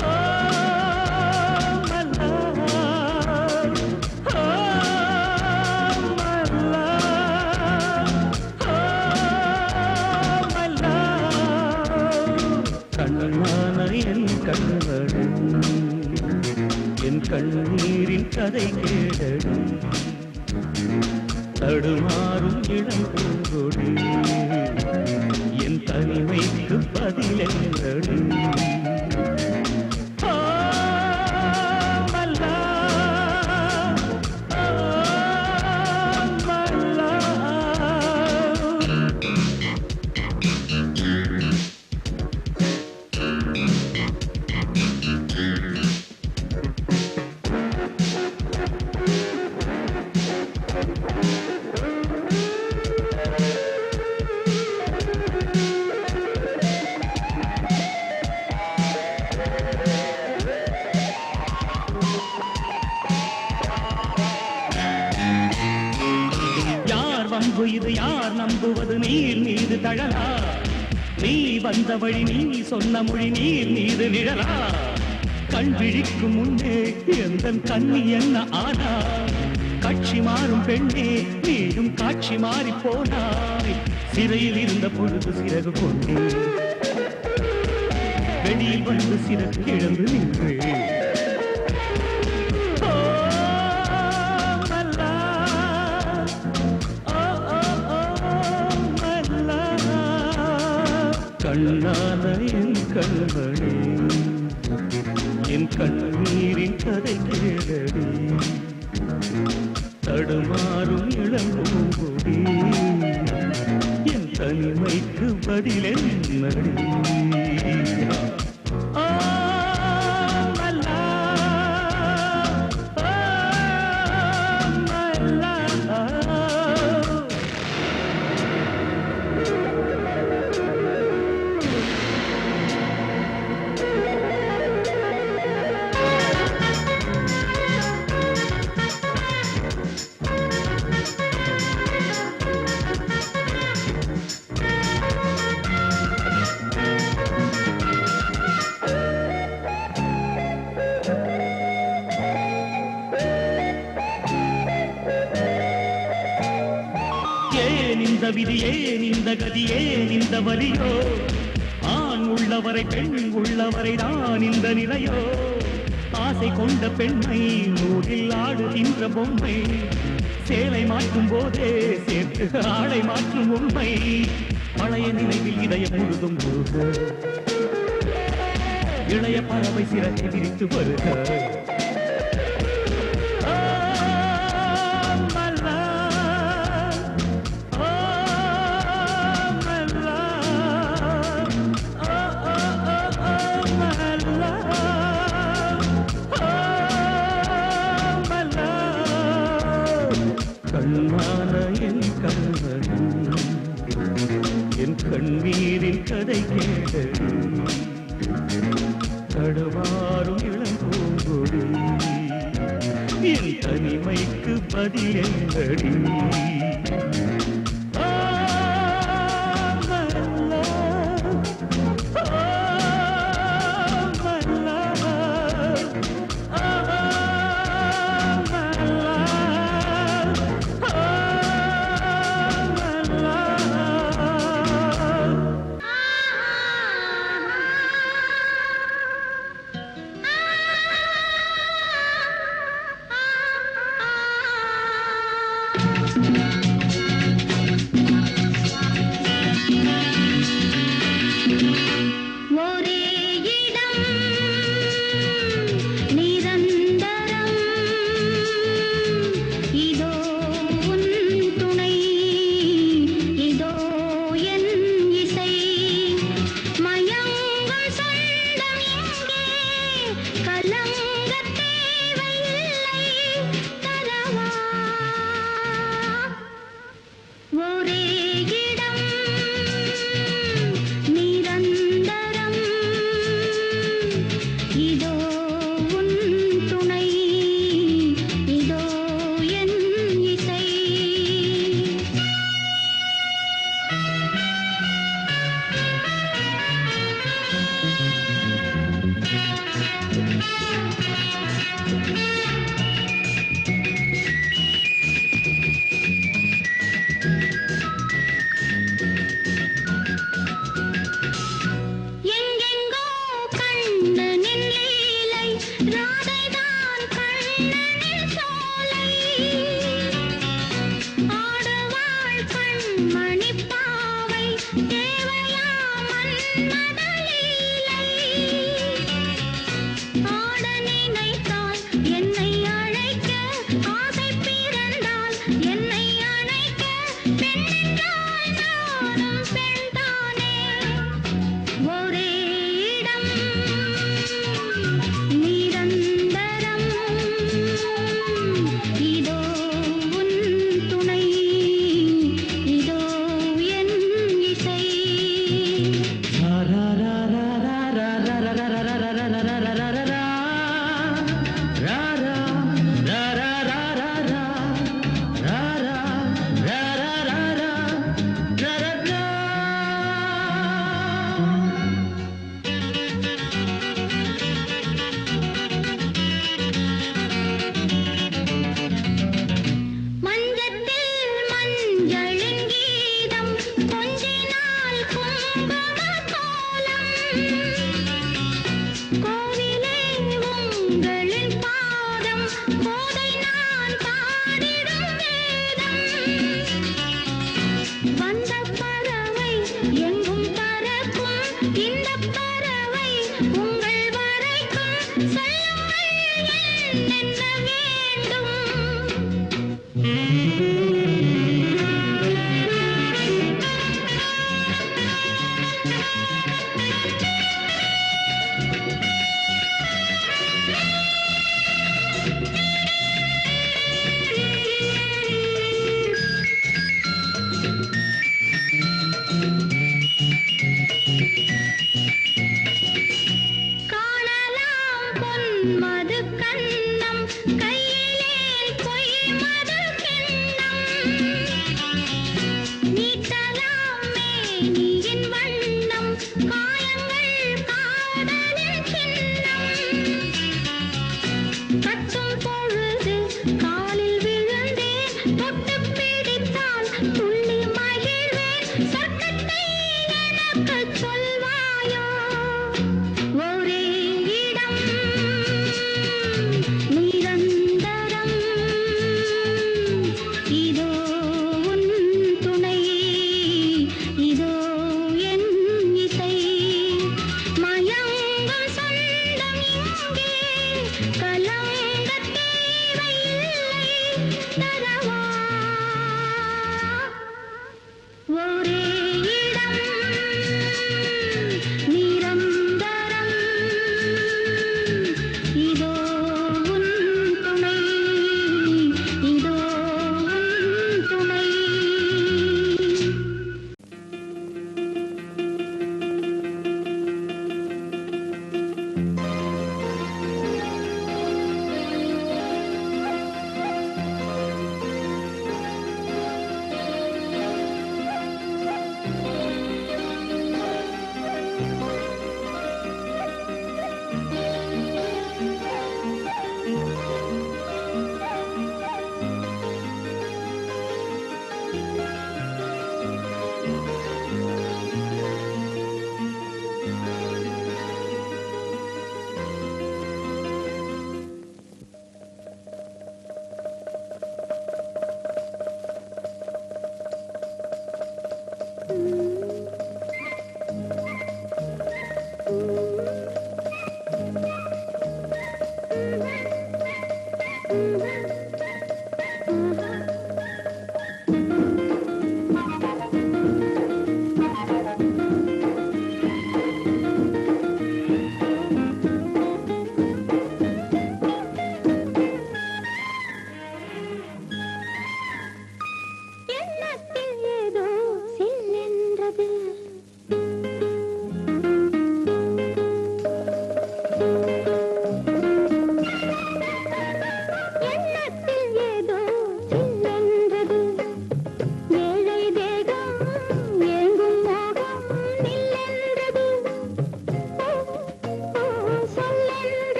ஓ மல்லா ஓ மல்லா ஓ மல்லா கண்ணான என் கண்வடு என் கண்ணீரின் கதை கேடடு தடுமாறும் இளம் பூங்கொடி என் தனிமைக்கு பதிலெங்கடி ஓ மல்லா ஓ மல்லா யார் வம்பு இது யார் நம்புவது நீர் மீது தழலா நீ வந்த வழி நீ சொன்ன மொழி நீர் மீது நிழலா கண் விழிக்கும் முன்னே எந்த கண்ணி என்ன ஆனா காட்சி மாறும் பெண்ணே நீயும் காட்சி மாறி போனாய் சிறையில் இருந்த பொழுது சிறகு கொண்டே வெளியில் வந்து சிறகு இழந்து நின்று ஓ மல்லா ஓ ஓ ஓ மல்லா கண்ணான என் கண்மணி என் கண்ணீரின் கதை கேளடி தடுமாறும் இளம் பூங்கொடி என் தனிமைக்கு பதிலென்னடி ஓ மல்லா ஓ மல்லா ஏன் இந்த விதி ஏன் இந்த கதி ஏன் இந்த வலியோ ஆண் உள்ளவரை பெண் உள்ளவரை தான் இந்த நிலையோ ஆசை கொண்ட பெண்ணை நூலில் ஆடுகின்ற பொம்மை சேலை மாற்றும் போதே சேர்த்து ஆடை மாற்றும் உண்மை பழைய நினைவில் இதயம் முழுதும் முழுக இளைய பறவை சிறகை விரித்து வருக ஓ மல்லா ஓ மல்லா ஓ ஓ ஓ ஓ மல்லா ஓ மல்லா கண்ணான என் கண்மணி என் கண்ணீரின் கதை கேட்டது தடுமாறும் இளம் பூங்கொடி என் தனிமைக்கு பதில் என்னடி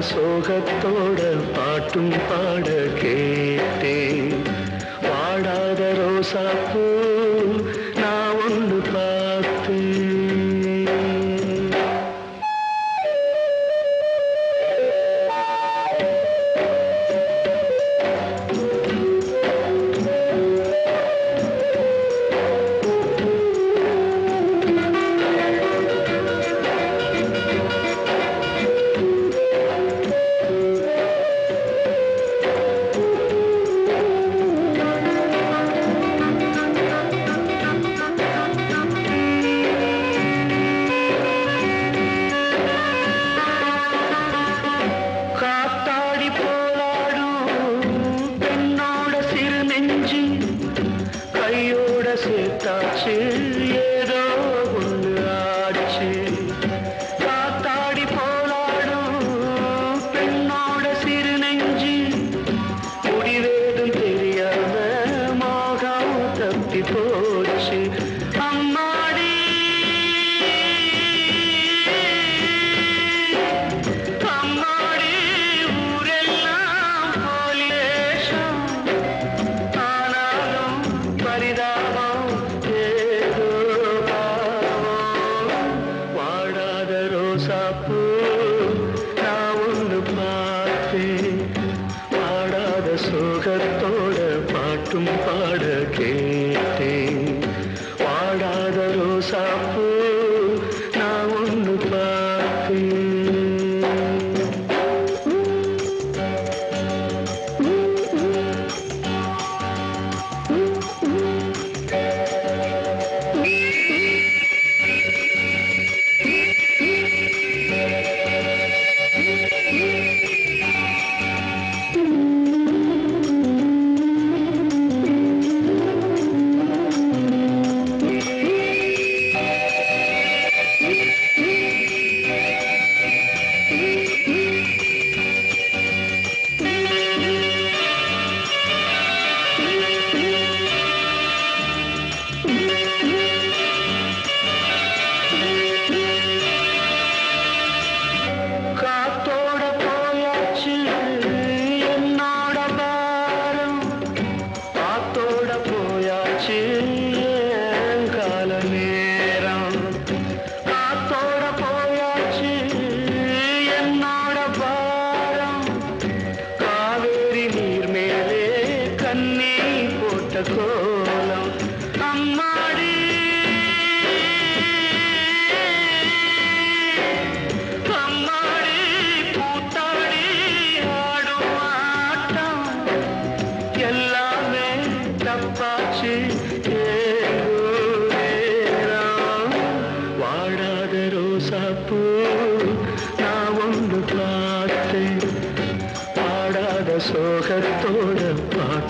சோகத்தோட பாட்டும் பாட கேட்டேன். வாடாத ரோசாப்பூ நான் ஒன்று பார்த்தேன்.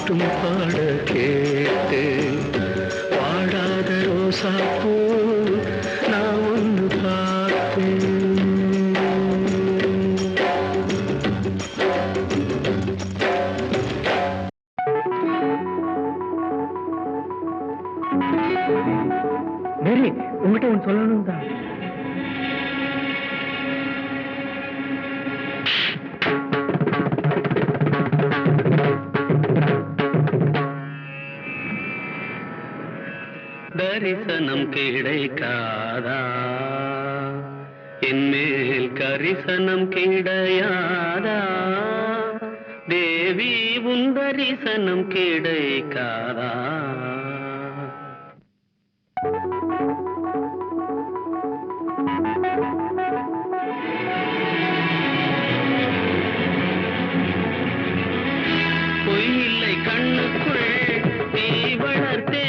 பாட்டும் பாட கேட்டு வாடாத ரோசாப்பூ நான் ஒன்று பார்த்தேன். மேரி, உங்ககிட்ட ஒன்று சொல்லணும் தான். தரிசனம் கிடைக்காதா, என்மேல் கரிசனம் கிடையாதா, தேவி உன் தரிசனம் கிடைக்காதா. பொய்யில்லை கண்ணுக்குள் தீ வளர்த்தே,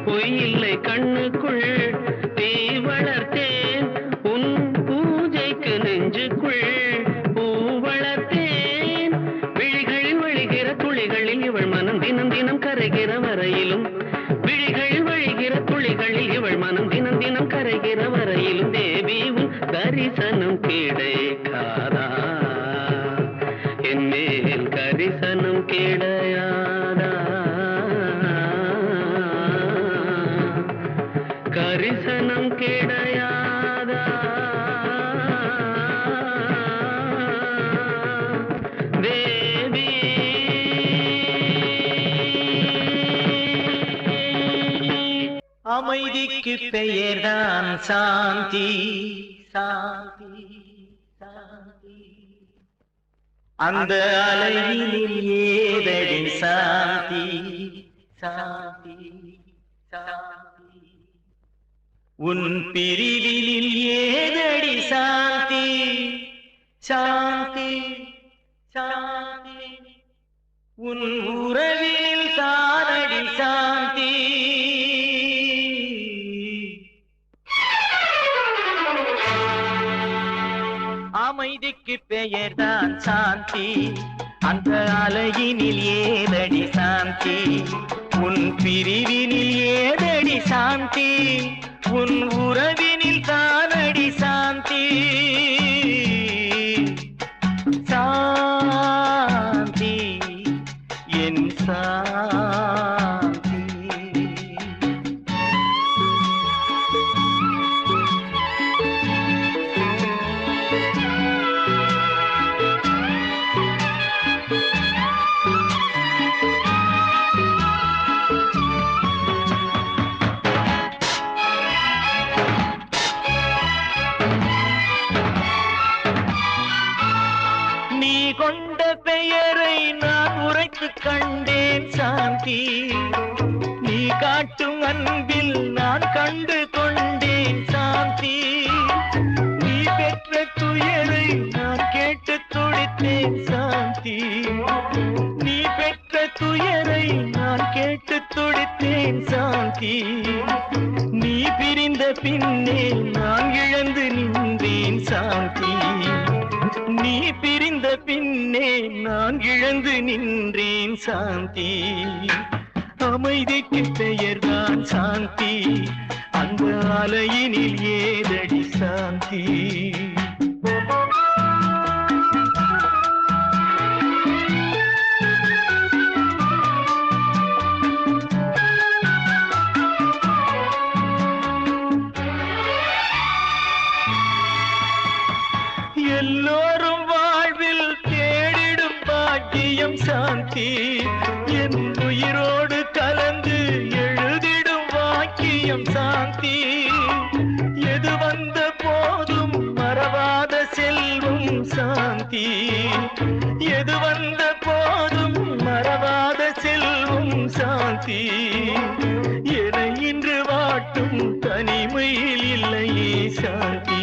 பொய்யில்லை கண்ணுக்குள் தீ வளர்த்தேன், உன் பூஜைக்கு நெஞ்சுக்குள் பூ வளர்த்தேன். விழிகளில் வழிகிற துளிகளில் இவள் மனம் தினம் தினம் கரைகிற வரையிலும், விழிகளில் வழிகிற துளிகளில் இவள் மனம் தினம் தினம் கரைகிற வரையிலும், தேவி உன் தரிசனம் கிடைக்காதா, என் மேல் கரிசனம் கிடையாதா, கரிசனம் கிடையாதா, தேவி. அமைதிக்கு பெயர்தான் சாந்தி, சாந்தி, சாந்தி. அந்த அலையினில் ஏதடி சாந்தி, சாந்தி, சாந்தி. உன் பிரிவினில் ஏதடி சாந்தி, சாந்தி, சாந்தி. உன் உறவினில் தானடி சாந்தி. அமைதிக்கு பெயர்தான் சாந்தி, அந்த அலையினில் ஏதடி சாந்தி. உன் பிரிவினில் ஏதடி சாந்தி, உன் உறவினில் தானடி சாந்தி, சாந்தி, என் சாந்தி. கொண்ட பெயரை நான் உரைத்து கண்டேன் சாந்தி, நீ காட்டும் அன்பில் நான் கண்டு கொண்டேன் சாந்தி. நீ பெற்ற துயரை நான் கேட்டு துடித்தேன் சாந்தி, நீ பெற்ற துயரை நான் கேட்டு துடித்தேன் சாந்தி. நீ பிரிந்த பின்னே நான் இழந்து நின்றேன் சாந்தி, நீ பிரிந்த பின்னே நான் இழந்து நின்றேன் சாந்தி. அமைதிக்கு பெயர்தான் சாந்தி, அந்த அலையினில் ஏதடி சாந்தி. எல்லோரும் வாழ்வில் தேடிடும் பாக்கியம் சாந்தி, என் உயிரோடு கலந்து எழுதிடும் வாக்கியம் சாந்தி. எது வந்த போதும் மறவாத செல்வம் சாந்தி, எது வந்த போதும் மறவாத செல்வம் சாந்தி. என இன்று வாட்டும் தனிமையில் இல்லையே சாந்தி,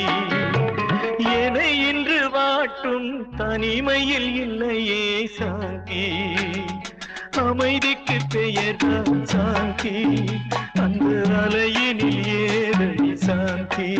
என இன்று வாட்டும் தனிமையில் இல்லையே சாந்தி அமைதிக்கு பெயர்தான் சாந்தி அந்த அலையினில் ஏதடி சாந்தி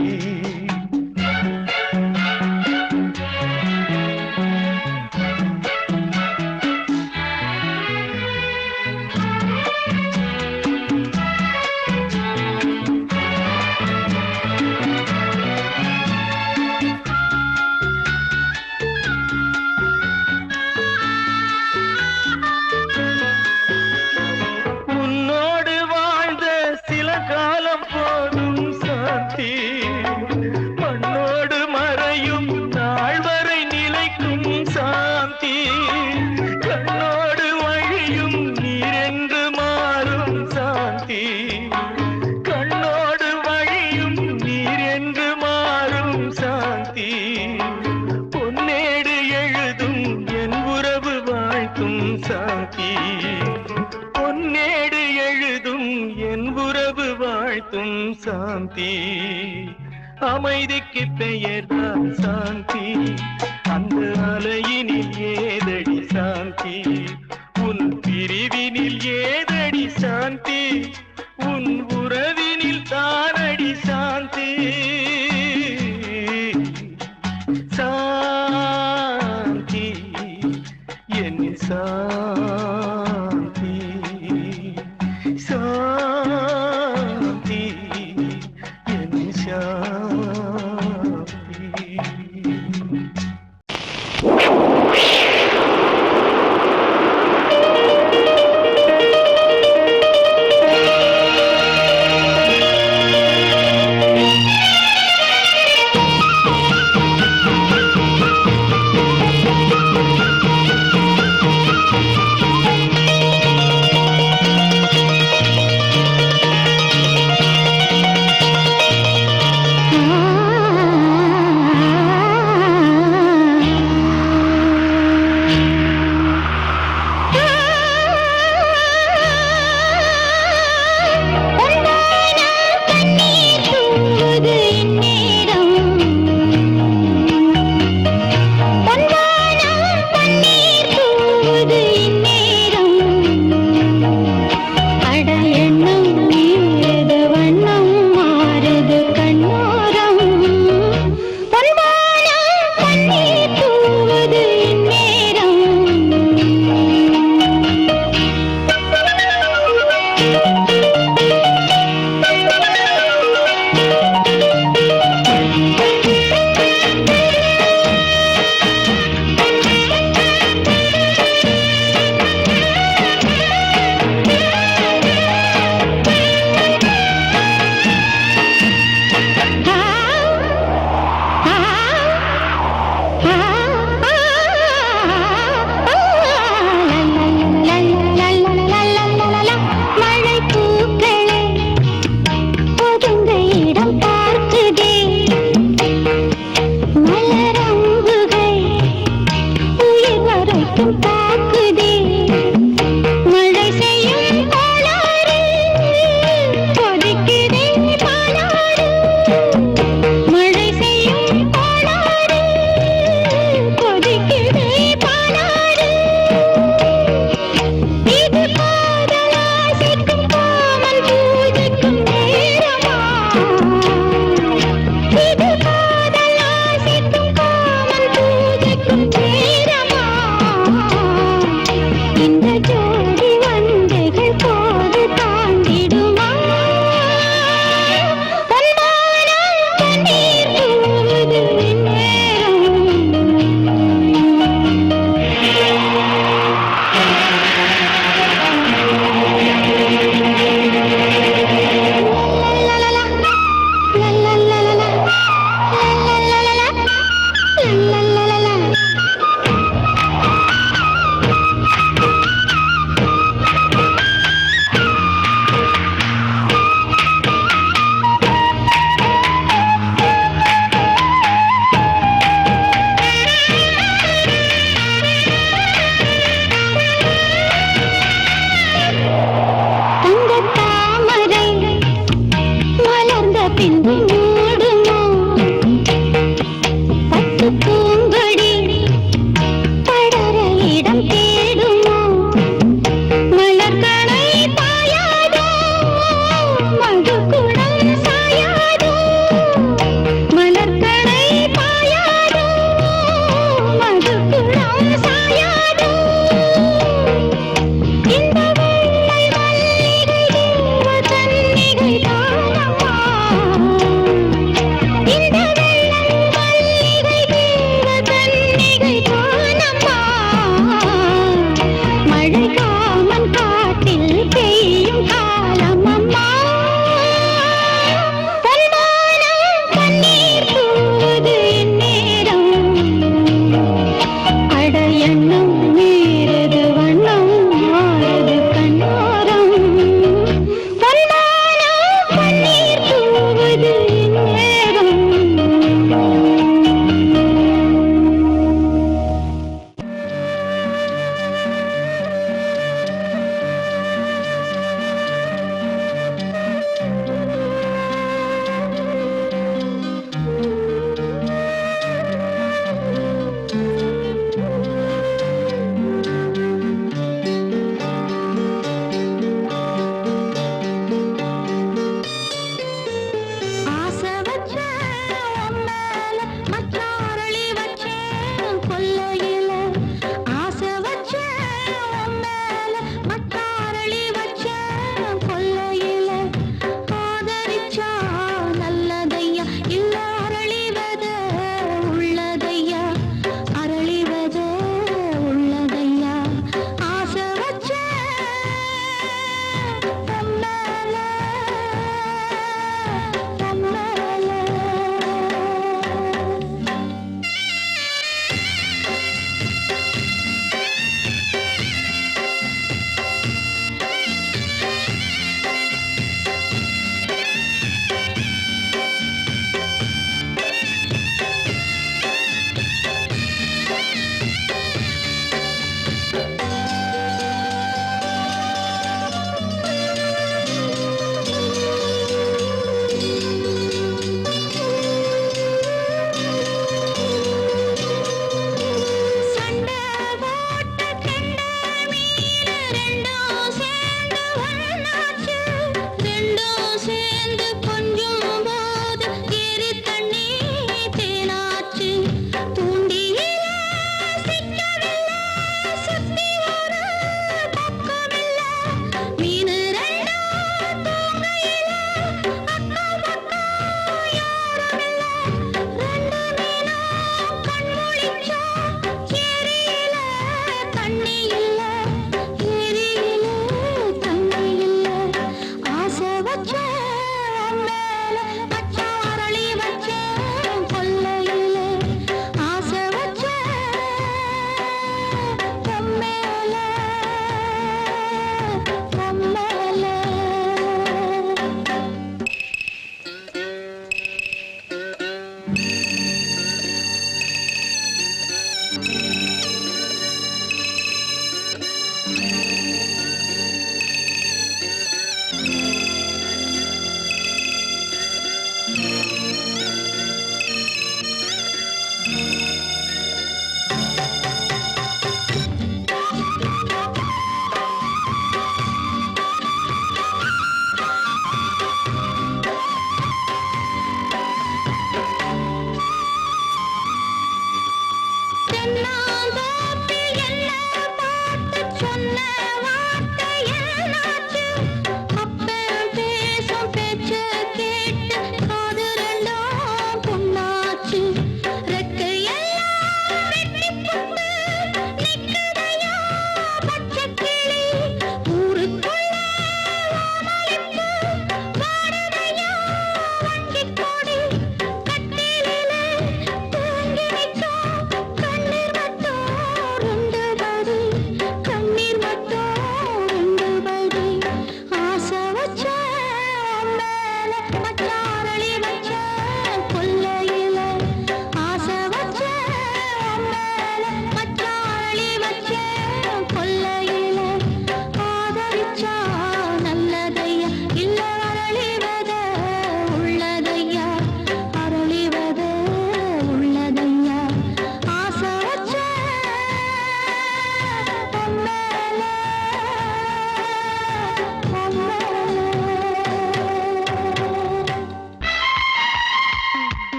மண்ணோடு மறையும் நாள் வரை நிலைக்கும் சாந்தி கண்ணோடு வழியும் நீரென்று மாறும் சாந்தி கண்ணோடு வழியும் நீரென்று மாறும் சாந்தி பொன்னேடு எழுதும் என் உறவு வாழ்த்தும் சாந்தி பொன்னேடு எழுதும் என் உறவு வாழ்த்தும் சாந்தி அமைதிக்கு பெயர்தான் சாந்தி அந்த அலையினில் ஏதடி சாந்தி உன் பிரிவினில் ஏதடி சாந்தி உன் உறவினில் தானடி சாந்தி சாந்தி என் சாந்தி சாந்தி என் சாந்தி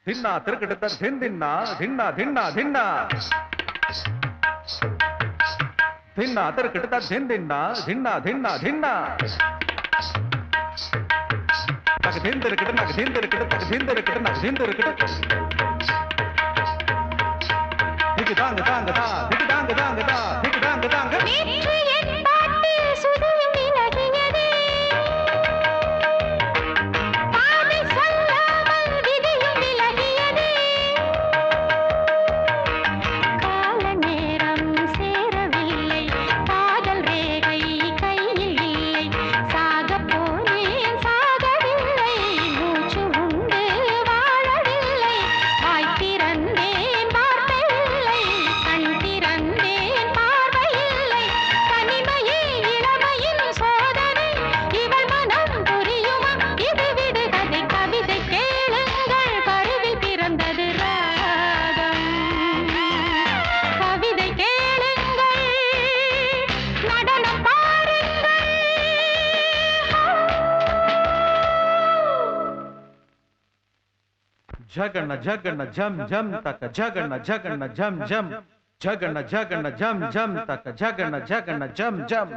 धिन्ना तिरकट धिन धिन्ना धिन्ना धिन्ना धिन्ना धिन्ना तिरकट धिन धिन्ना धिन्ना धिन्ना धिन्ना तक धिन तिरकट नक धिन तिरकट तक धिन तिरकट नक धिन तिरकट दिक दांग दांग दा दिक दांग दांग दा दिक दांग दांग झगन झगन झम झम तक झगन झगन झम झम झगन झगन झम झम तक झगन झगन झम झम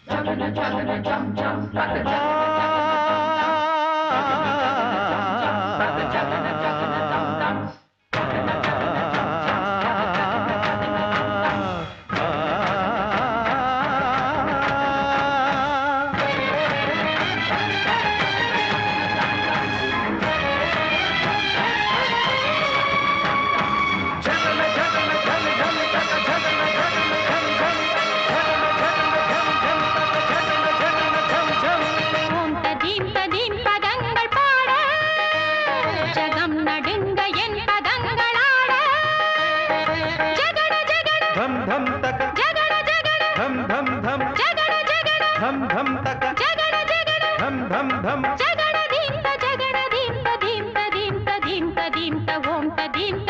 झगन झगन झम झम तक धम धम जगड़ जगड़ धम धम तक जगड़ जगड़ धम धम धम जगड़ दींत जगड़ दींत दींत दींत दींत दींत ओम दींत